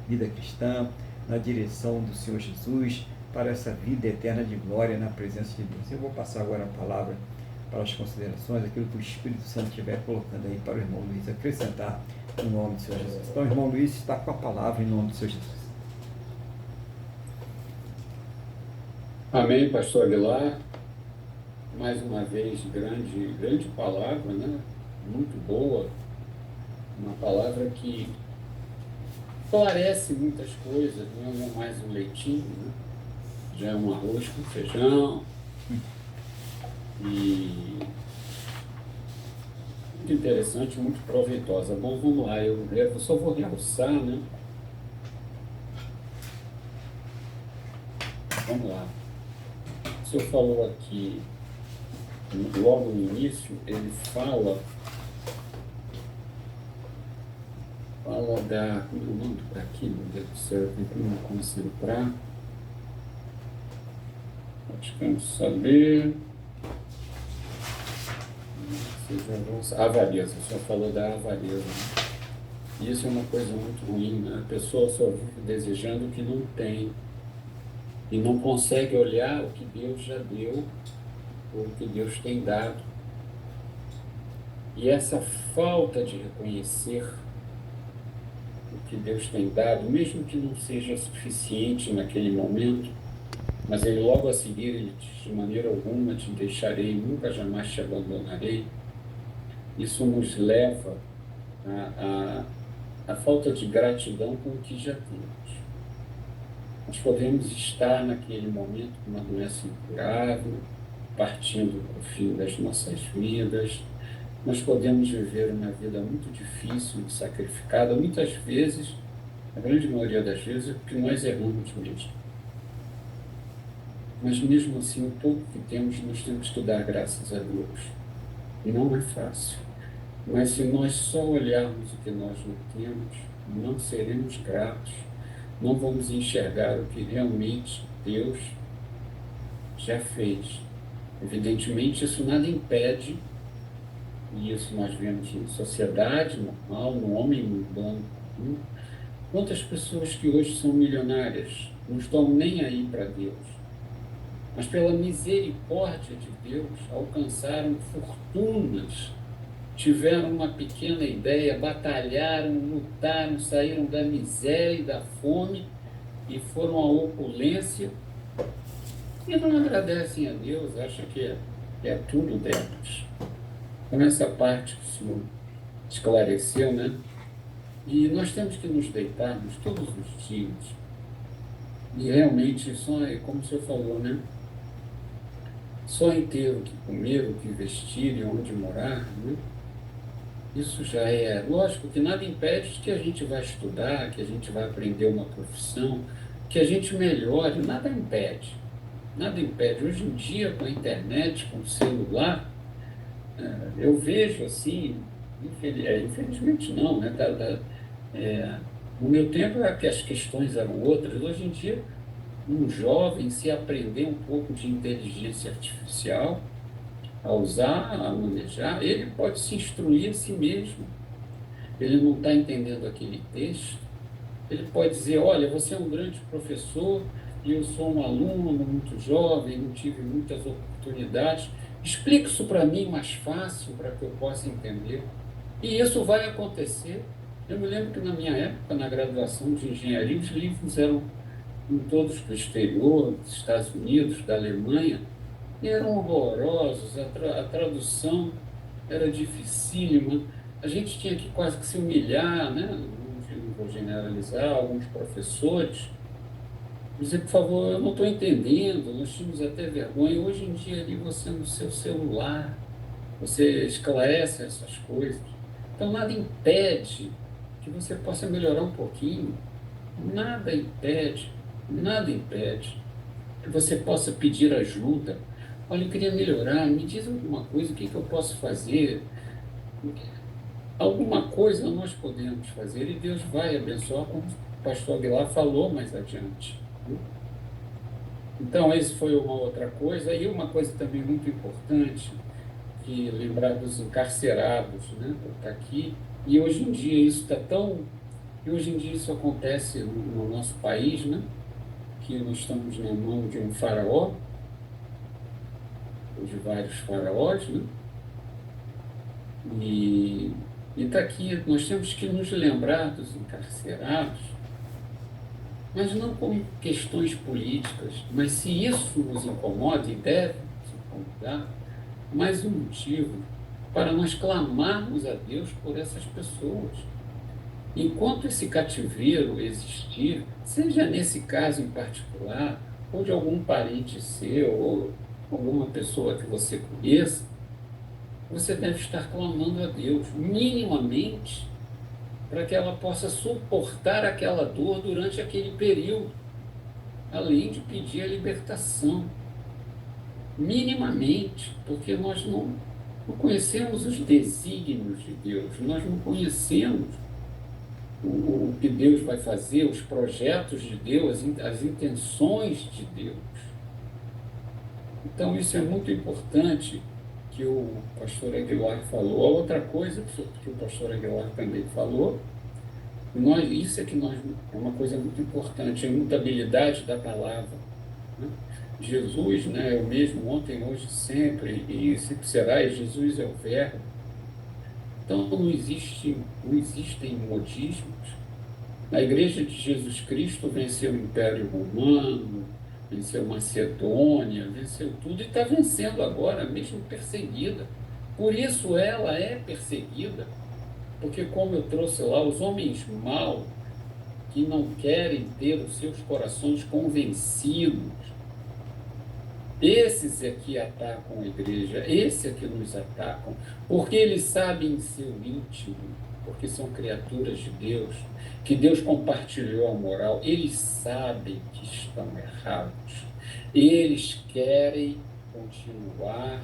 S1: vida cristã, na direção do Senhor Jesus, para essa vida eterna de glória na presença de Deus. Eu vou passar agora a palavra para as considerações, aquilo que o Espírito Santo estiver colocando aí para o irmão Luiz acrescentar no nome do Senhor Jesus. Então, o irmão Luiz está com a palavra em nome do Senhor Jesus.
S2: Amém, pastor Aguilar. Mais uma vez, grande palavra, né? Muito boa. Uma palavra que esclarece muitas coisas, não é mais um leitinho, né? Já é um arroz com feijão. E muito interessante, muito proveitosa. Bom, vamos lá, eu só vou realçar, né? Vamos lá. O senhor falou aqui, logo no início, ele fala da... Como é o nome para aqui, meu Deus do céu, eu não consigo para... Acho que eu não saber... A avareza, o senhor falou da avareza. Né? Isso é uma coisa muito ruim, né? A pessoa só vive desejando o que não tem e não consegue olhar o que Deus já deu ou o que Deus tem dado. E essa falta de reconhecer o que Deus tem dado, mesmo que não seja suficiente naquele momento, mas ele logo a seguir, ele diz, de maneira alguma te deixarei, nunca jamais te abandonarei. Isso nos leva à falta de gratidão com o que já temos. Nós podemos estar naquele momento com uma doença incurável, partindo para o fim das nossas vidas. Nós podemos viver uma vida muito difícil e sacrificada, muitas vezes, a grande maioria das vezes, porque nós erramos mesmo. Mas mesmo assim, o pouco que temos, nós temos que dar graças a Deus. Não é fácil. Mas se nós só olharmos o que nós não temos, não seremos gratos. Não vamos enxergar o que realmente Deus já fez. Evidentemente, isso nada impede, e isso nós vemos em sociedade normal, no homem mundano comum, quantas pessoas que hoje são milionárias não estão nem aí para Deus, mas pela misericórdia de Deus alcançaram fortunas, tiveram uma pequena ideia, batalharam, lutaram, saíram da miséria e da fome e foram à opulência e não agradecem a Deus, acham que é tudo delas. Então, essa parte que o senhor esclareceu, né? E nós temos que nos deitarmos todos os dias. E realmente, só é como o senhor falou, né? Só em ter o que comer, o que vestir e onde morar, né? Isso já é... Lógico que nada impede que a gente vá estudar, que a gente vá aprender uma profissão, que a gente melhore, nada impede. Nada impede. Hoje em dia, com a internet, com o celular, eu vejo assim, infelizmente não, né? No meu tempo, as questões eram outras. Hoje em dia, um jovem, se aprender um pouco de inteligência artificial, a usar, a manejar, ele pode se instruir a si mesmo. Ele não está entendendo aquele texto, ele pode dizer, olha, você é um grande professor e eu sou um aluno muito jovem, não tive muitas oportunidades, explique isso para mim mais fácil, para que eu possa entender. E isso vai acontecer. Eu me lembro que na minha época, na graduação de engenharia, os livros eram todos do exterior, dos Estados Unidos, da Alemanha, e eram horrorosos, a tradução era dificílima, a gente tinha que quase que se humilhar, né? Não vou generalizar, alguns professores, dizer, por favor, eu não estou entendendo, nós tínhamos até vergonha. Hoje em dia, ali, você no seu celular, você esclarece essas coisas. Então, nada impede que você possa melhorar um pouquinho, nada impede que você possa pedir ajuda. Olha, eu queria melhorar, me diz alguma coisa, o que eu posso fazer? Alguma coisa nós podemos fazer e Deus vai abençoar, como o pastor Aguilar falou mais adiante. Então, isso foi uma outra coisa. E uma coisa também muito importante, que lembrar dos encarcerados, né? Está aqui. E hoje em dia isso está tão E hoje em dia isso acontece no nosso país, né? Que nós estamos na mão de um faraó, ou de vários faraós, né? E está aqui, nós temos que nos lembrar dos encarcerados, mas não como questões políticas, mas se isso nos incomoda, e deve nos incomodar, mais um motivo para nós clamarmos a Deus por essas pessoas. Enquanto esse cativeiro existir, seja nesse caso em particular, ou de algum parente seu, ou alguma pessoa que você conheça, você deve estar clamando a Deus, minimamente, para que ela possa suportar aquela dor durante aquele período, além de pedir a libertação, minimamente, porque nós não conhecemos os desígnios de Deus, nós não conhecemos o que Deus vai fazer, os projetos de Deus, as intenções de Deus. Então, isso é muito importante que o pastor Aguilar falou. A outra coisa que o pastor Aguilar também falou, é uma coisa muito importante, a imutabilidade da palavra, né? Jesus, né, é o mesmo ontem, hoje, sempre, e sempre será, e Jesus é o Verbo. Então, não existem modismos. A Igreja de Jesus Cristo venceu o Império Romano, venceu Macedônia, venceu tudo e está vencendo agora, mesmo perseguida. Por isso ela é perseguida, porque, como eu trouxe lá, os homens maus que não querem ter os seus corações convencidos, esses é que atacam a igreja, esses é que nos atacam, porque eles sabem em seu íntimo, porque são criaturas de Deus, que Deus compartilhou a moral, eles sabem que estão errados, eles querem continuar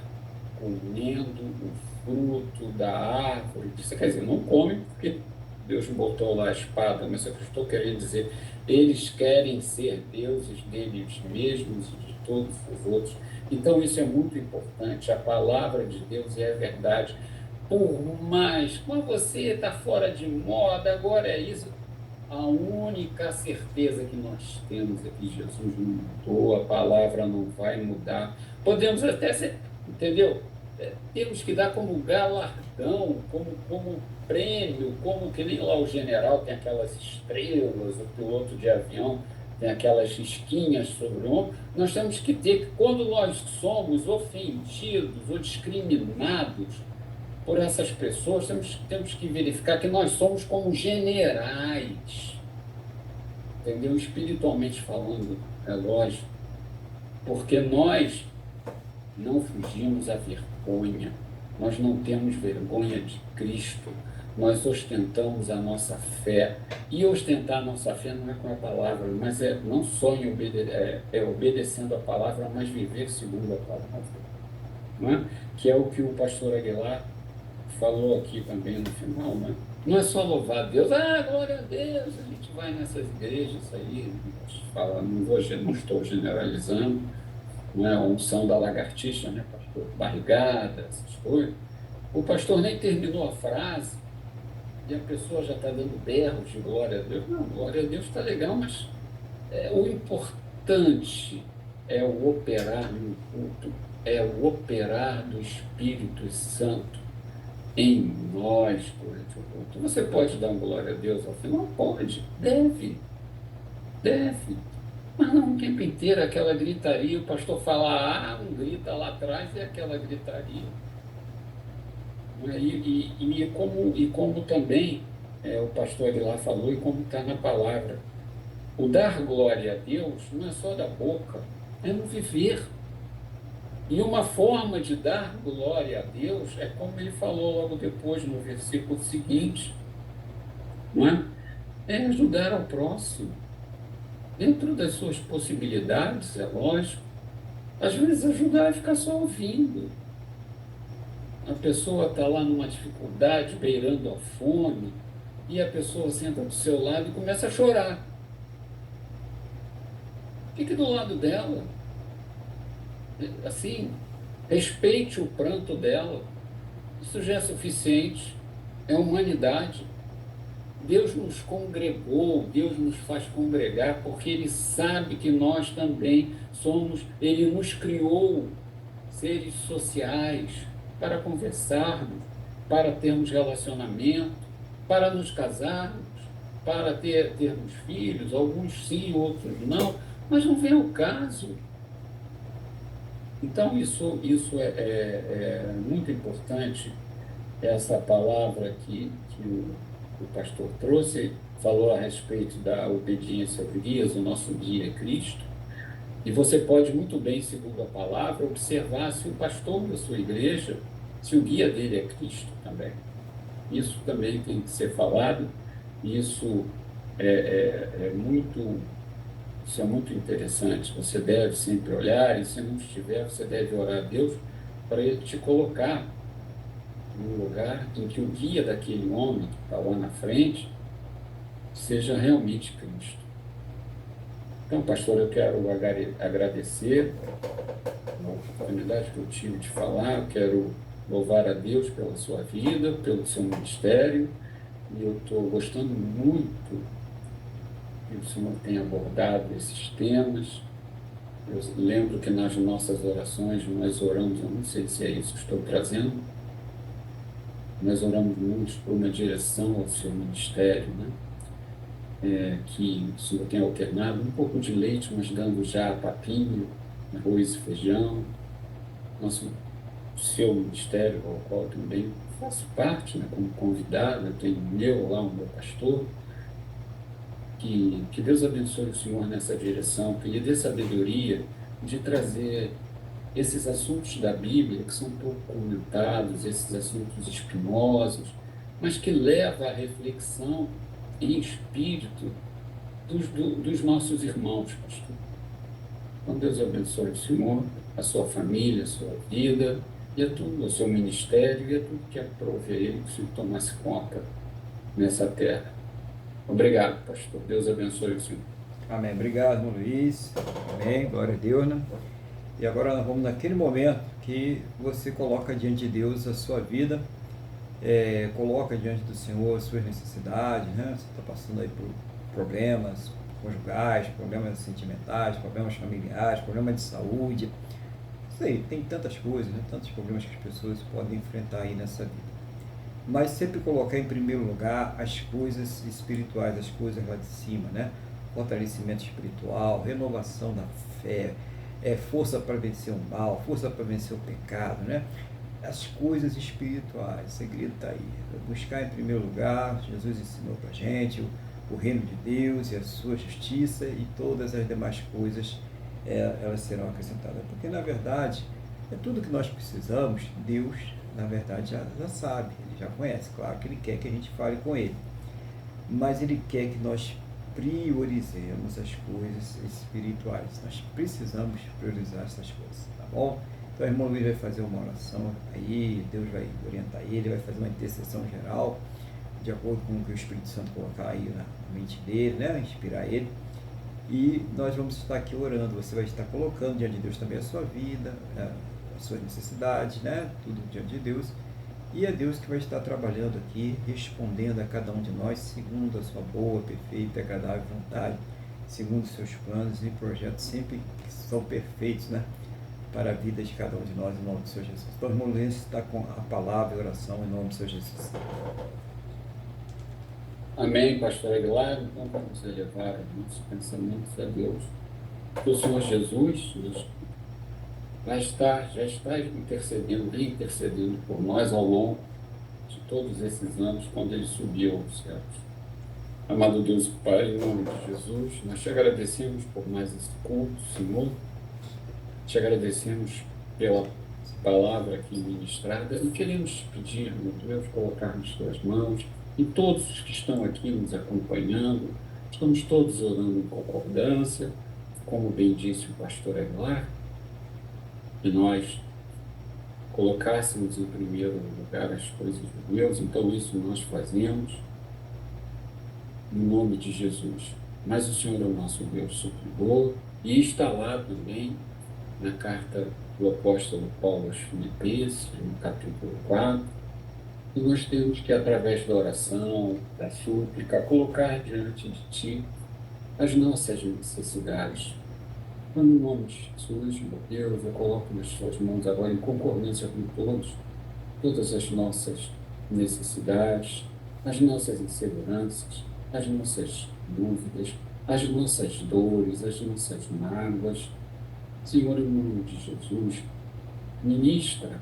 S2: comendo o fruto da árvore. Isso quer dizer, não comem porque Deus botou lá a espada, mas é o que eu estou querendo dizer, eles querem ser deuses deles mesmos e de todos os outros. Então, isso é muito importante. A palavra de Deus é a verdade. Por mais, mas você está fora de moda, agora é isso. A única certeza que nós temos é que Jesus não mudou, a palavra não vai mudar. Podemos até ser, entendeu? Temos que dar como galardão, como prêmio, como que nem lá o general tem aquelas estrelas, o piloto de avião tem aquelas risquinhas sobre o ombro. Nós temos que ter que, quando nós somos ofendidos ou discriminados por essas pessoas, temos que verificar que nós somos como generais, entendeu? Espiritualmente falando, é lógico, porque nós não fugimos à vergonha, nós não temos vergonha de Cristo, nós ostentamos a nossa fé, e ostentar a nossa fé não é com a palavra, mas é não só obedecendo a palavra, mas viver segundo a palavra, não é? Que é o que o pastor Aguilar falou aqui também no final, né? Não é só louvar a Deus, glória a Deus, a gente vai nessas igrejas aí, não estou generalizando, não é a unção da lagartixa, né, pastor? Barrigada, essas coisas. O pastor nem terminou a frase e a pessoa já está dando berros de glória a Deus. Não, glória a Deus está legal, mas o importante é o operar no culto, é o operar do Espírito Santo em nós durante o culto. Você pode dar uma glória a Deus ao final? Pode, deve. Mas não o tempo inteiro, aquela gritaria, o pastor fala um grita lá atrás e aquela gritaria. Como também o pastor Aguilar falou, e como está na palavra, o dar glória a Deus não é só da boca, é no viver. E uma forma de dar glória a Deus é como ele falou logo depois, no versículo seguinte, não é? É ajudar ao próximo. Dentro das suas possibilidades, é lógico. Às vezes ajudar é ficar só ouvindo. A pessoa está lá numa dificuldade, beirando a fome, e a pessoa senta do seu lado e começa a chorar. Fique do lado dela. Assim, respeite o pranto dela. Isso já é suficiente. É humanidade. Deus nos congregou, Deus nos faz congregar, porque Ele sabe que nós também somos, Ele nos criou seres sociais para conversarmos, para termos relacionamento, para nos casarmos, para termos filhos, alguns sim, outros não, mas não vem ao caso. Então, isso é muito importante, essa palavra que o pastor trouxe, falou a respeito da obediência ao guias, o nosso guia é Cristo, e você pode muito bem, segundo a palavra, observar se o pastor da sua igreja, se o guia dele é Cristo também. Isso também tem que ser falado, isso isso é muito interessante. Você deve sempre olhar, e se não estiver, você deve orar a Deus para Ele te colocar no lugar em que o guia daquele homem que está lá na frente seja realmente Cristo. Então, pastor, eu quero agradecer a oportunidade que eu tive de falar, eu quero louvar a Deus pela sua vida, pelo seu ministério, e eu estou gostando muito que o Senhor tem abordado esses temas. Eu lembro que nas nossas orações nós oramos, eu não sei se é isso que estou trazendo, nós oramos muito por uma direção ao seu ministério, né? Que o Senhor tem alternado um pouco de leite, mas dando já papinho, arroz e feijão. Seu ministério, ao qual eu também faço parte, né, como convidado, eu tenho o meu pastor, que Deus abençoe o Senhor nessa direção, que Ele dê sabedoria de trazer esses assuntos da Bíblia, que são pouco comentados, esses assuntos espinhosos, mas que leva à reflexão em espírito dos nossos irmãos, pastor. Então, Deus abençoe o Senhor, a sua família, a sua vida, e a tudo, o seu ministério, e a tudo que aprove a Ele, que o Senhor tomasse conta nessa terra. Obrigado, pastor. Deus abençoe o Senhor.
S1: Amém. Obrigado, irmão Luiz. Amém. Glória a Deus, né? E agora nós vamos naquele momento que você coloca diante de Deus a sua vida, coloca diante do Senhor as suas necessidades, né? Você está passando aí por problemas conjugais, problemas sentimentais, problemas familiares, problemas de saúde. Isso aí, tem tantas coisas, né? Tantos problemas que as pessoas podem enfrentar aí nessa vida. Mas sempre colocar em primeiro lugar as coisas espirituais, as coisas lá de cima, né? Fortalecimento espiritual, renovação da fé, força para vencer o mal, força para vencer o pecado, né? As coisas espirituais, o segredo está aí. Buscar em primeiro lugar, Jesus ensinou para a gente, o reino de Deus e a sua justiça, e todas as demais coisas elas serão acrescentadas. Porque, na verdade, é tudo que nós precisamos, Deus, na verdade, já sabe, Ele já conhece. Claro que Ele quer que a gente fale com Ele, mas Ele quer que nós priorizemos as coisas espirituais. Nós precisamos priorizar essas coisas, tá bom? Então, o irmão Luiz vai fazer uma oração aí, Deus vai orientar ele, vai fazer uma intercessão geral, de acordo com o que o Espírito Santo colocar aí na mente dele, né? Inspirar ele. E nós vamos estar aqui orando. Você vai estar colocando diante de Deus também a sua vida, as suas necessidades, né? Tudo diante de Deus. E é Deus que vai estar trabalhando aqui, respondendo a cada um de nós, segundo a sua boa, perfeita e agradável vontade, segundo os seus planos e projetos, sempre que são perfeitos, né? Para a vida de cada um de nós, em nome do Senhor Jesus. Então, irmão Luiz está com a palavra e a oração em nome do Senhor Jesus.
S2: Amém, pastor Aguilar. Então, vamos elevar nossos pensamentos a Deus. Que o Senhor Jesus já está intercedendo, vem intercedendo por nós ao longo de todos esses anos, quando Ele subiu aos céus. Amado Deus e Pai, em nome de Jesus, nós te agradecemos por mais esse culto, Senhor. Te agradecemos pela palavra aqui ministrada e queremos te pedir, meu Deus, colocar nas tuas mãos e todos os que estão aqui nos acompanhando. Estamos todos orando em concordância, como bem disse o pastor Aguilar, que nós colocássemos em primeiro lugar as coisas de Deus. Então isso nós fazemos no nome de Jesus. Mas o Senhor é o nosso Deus supridor, e está lá também na carta do apóstolo Paulo aos Filipenses, no capítulo 4, E nós temos que, através da oração, da súplica, colocar diante de Ti as nossas necessidades. No nome de Jesus, meu Deus, eu coloco nas Suas mãos agora, em concordância com todas as nossas necessidades, as nossas inseguranças, as nossas dúvidas, as nossas dores, as nossas mágoas. Senhor, em nome de Jesus, ministra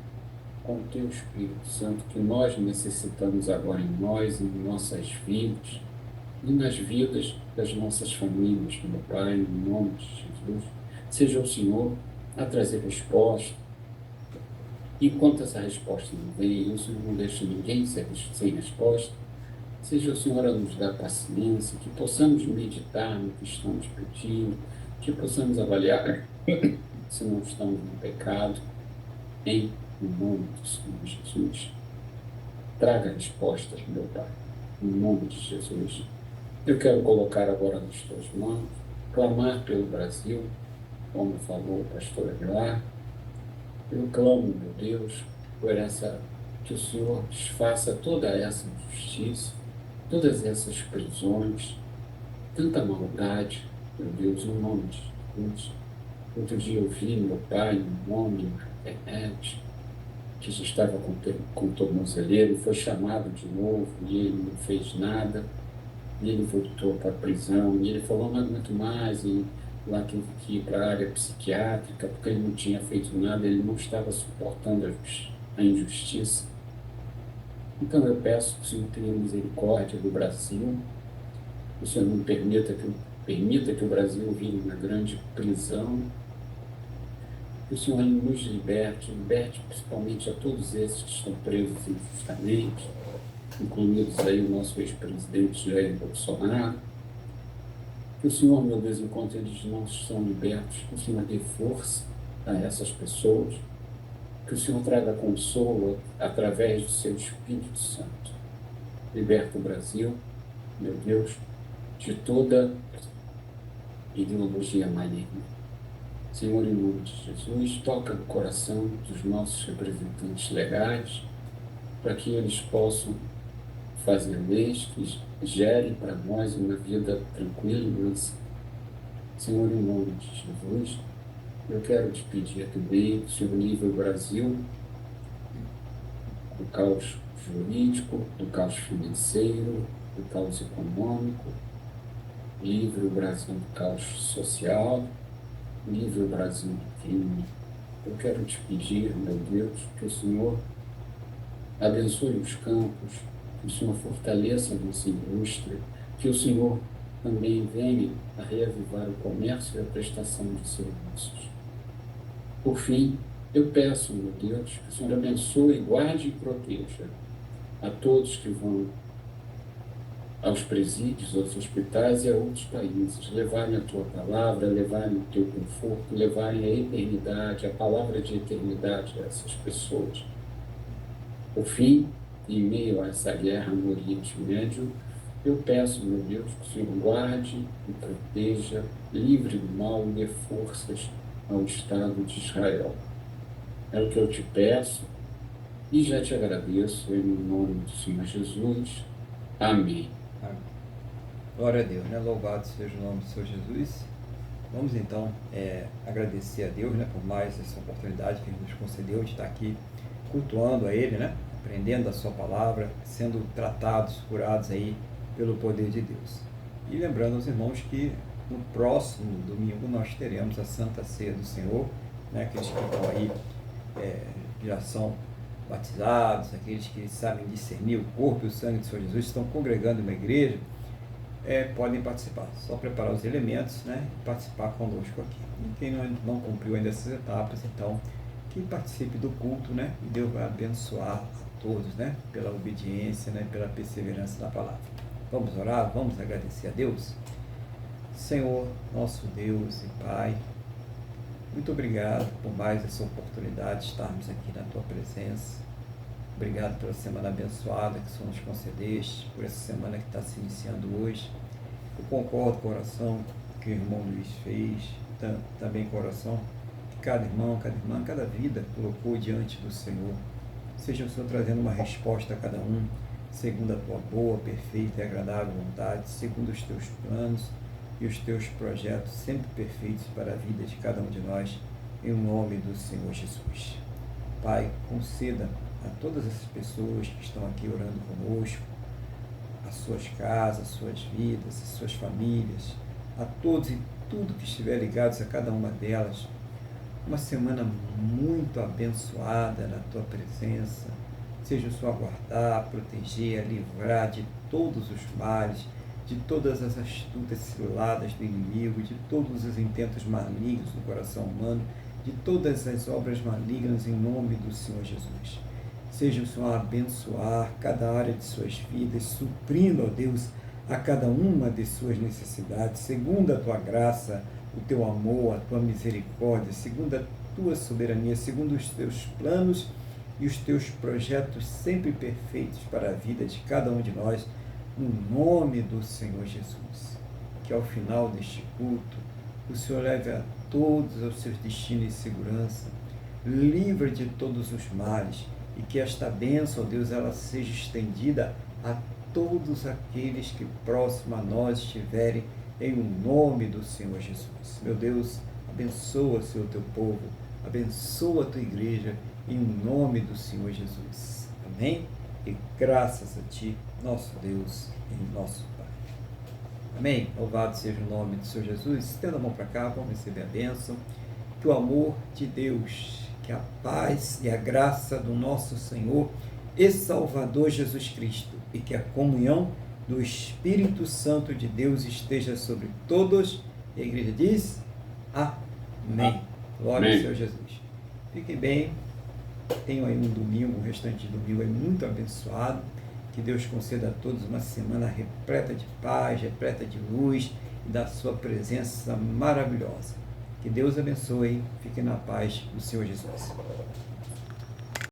S2: com o Teu Espírito Santo que nós necessitamos agora em nós, em nossas vidas, e nas vidas das nossas famílias, meu Pai, em nome de Jesus. Seja o Senhor a trazer resposta. Enquanto essa resposta não vem, o Senhor não deixa ninguém sem resposta. Seja o Senhor a nos dar paciência, que possamos meditar no que estamos pedindo, que possamos avaliar se não estamos no pecado, em nome do Senhor Jesus. Traga respostas, meu Pai, em nome de Jesus. Eu quero colocar agora nas Tuas mãos, clamar pelo Brasil, como falou o pastor Aguilar. Eu clamo, meu Deus, que o Senhor desfaça toda essa injustiça, todas essas prisões, tanta maldade, meu Deus, em nome de Jesus. Outro dia eu vi meu pai, um homem na internet, que já estava com tornozeleiro, foi chamado de novo e ele não fez nada, e ele voltou para a prisão, e ele falou, não aguento mais, e lá teve que ir para a área psiquiátrica, porque ele não tinha feito nada, ele não estava suportando a injustiça. Então eu peço que o Senhor tenha misericórdia do Brasil, que o Senhor não permita que o Brasil vire uma grande prisão, que o Senhor nos liberte principalmente a todos esses que estão presos injustamente, incluídos aí o nosso ex-presidente Jair Bolsonaro. Que o Senhor, meu Deus, enquanto eles não são libertos, que o Senhor dê força a essas pessoas, que o Senhor traga consolo através do seu Espírito Santo. Liberta o Brasil, meu Deus, de toda ideologia maligna. Senhor, em nome de Jesus, toca no coração dos nossos representantes legais, para que eles possam fazer leis que gerem para nós uma vida tranquila e mansa. Senhor, em nome de Jesus, eu quero te pedir também que o Senhor livre o Brasil do caos jurídico, do caos financeiro, do caos econômico, livre o Brasil do caos social, livre o Brasil do crime. Eu quero te pedir, meu Deus, que o Senhor abençoe os campos, que o Senhor fortaleça a nossa indústria, que o Senhor também venha a reavivar o comércio e a prestação de serviços. Por fim, eu peço, meu Deus, que o Senhor abençoe, guarde e proteja a todos que vão aos presídios, aos hospitais e a outros países, levarem a Tua palavra, levarem o Teu conforto, levarem a eternidade, a palavra de eternidade a essas pessoas. Por fim, em meio a essa guerra no Oriente Médio, eu peço, meu Deus, que o Senhor guarde e proteja, livre do mal e dê forças ao Estado de Israel. É o que eu te peço e já te agradeço em nome do Senhor Jesus. Amém.
S1: Amém. Glória a Deus, né? Louvado seja o nome do Senhor Jesus. Vamos então agradecer a Deus, né, por mais essa oportunidade que Ele nos concedeu de estar aqui cultuando a Ele, né, aprendendo a Sua palavra, sendo tratados, curados aí pelo poder de Deus. E lembrando aos irmãos que no próximo domingo nós teremos a Santa Ceia do Senhor, né, aqueles que estão aí já são batizados, aqueles que sabem discernir o corpo e o sangue de Senhor Jesus, estão congregando em uma igreja, podem participar. Só preparar os elementos, né, e participar conosco aqui. E quem não cumpriu ainda essas etapas, então, que participe do culto, né, e Deus vai abençoar a todos, né, pela obediência, né, pela perseverança na palavra. Vamos orar, vamos agradecer a Deus. Senhor, nosso Deus e Pai, muito obrigado por mais essa oportunidade de estarmos aqui na Tua presença. Obrigado pela semana abençoada que o Senhor nos concedeste, por essa semana que está se iniciando hoje. Eu concordo com a oração que o irmão Luiz fez, também com a oração que cada irmão, cada irmã, cada vida colocou diante do Senhor. Seja o Senhor trazendo uma resposta a cada um, segundo a tua boa, perfeita e agradável vontade, segundo os teus planos e os teus projetos sempre perfeitos para a vida de cada um de nós, em nome do Senhor Jesus. Pai, conceda a todas essas pessoas que estão aqui orando conosco, as suas casas, as suas vidas, as suas famílias, a todos e tudo que estiver ligados a cada uma delas, uma semana muito abençoada na tua presença. Seja o Senhor guardar, proteger, livrar de todos os males, de todas as astutas ciladas do inimigo, de todos os intentos malignos do coração humano, de todas as obras malignas em nome do Senhor Jesus. Seja o Senhor abençoar cada área de suas vidas, suprindo, ó Deus, a cada uma de suas necessidades, segundo a tua graça, o teu amor, a tua misericórdia, segundo a tua soberania, segundo os teus planos e os teus projetos sempre perfeitos para a vida de cada um de nós, no nome do Senhor Jesus. Que ao final deste culto, o Senhor leve a todos aos seus destinos em segurança, livre de todos os males, e que esta bênção, ó Deus, ela seja estendida a todos aqueles que próximo a nós estiverem, em nome do Senhor Jesus. Meu Deus, abençoa, Senhor, teu povo, abençoa a tua igreja, em nome do Senhor Jesus. Amém? E graças a ti, nosso Deus e nosso Pai. Amém? Louvado seja o nome do Senhor Jesus. Estenda a mão para cá, vamos receber a bênção. Que o amor de Deus, que a paz e a graça do nosso Senhor e Salvador Jesus Cristo e que a comunhão do Espírito Santo de Deus esteja sobre todos. E a igreja diz: Amém. Glória ao Senhor Jesus. Fiquem bem. Tenham aí um domingo, um restante de domingo aí muito abençoado. Que Deus conceda a todos uma semana repleta de paz, repleta de luz e da sua presença maravilhosa. Que Deus abençoe. Fiquem na paz do Senhor Jesus.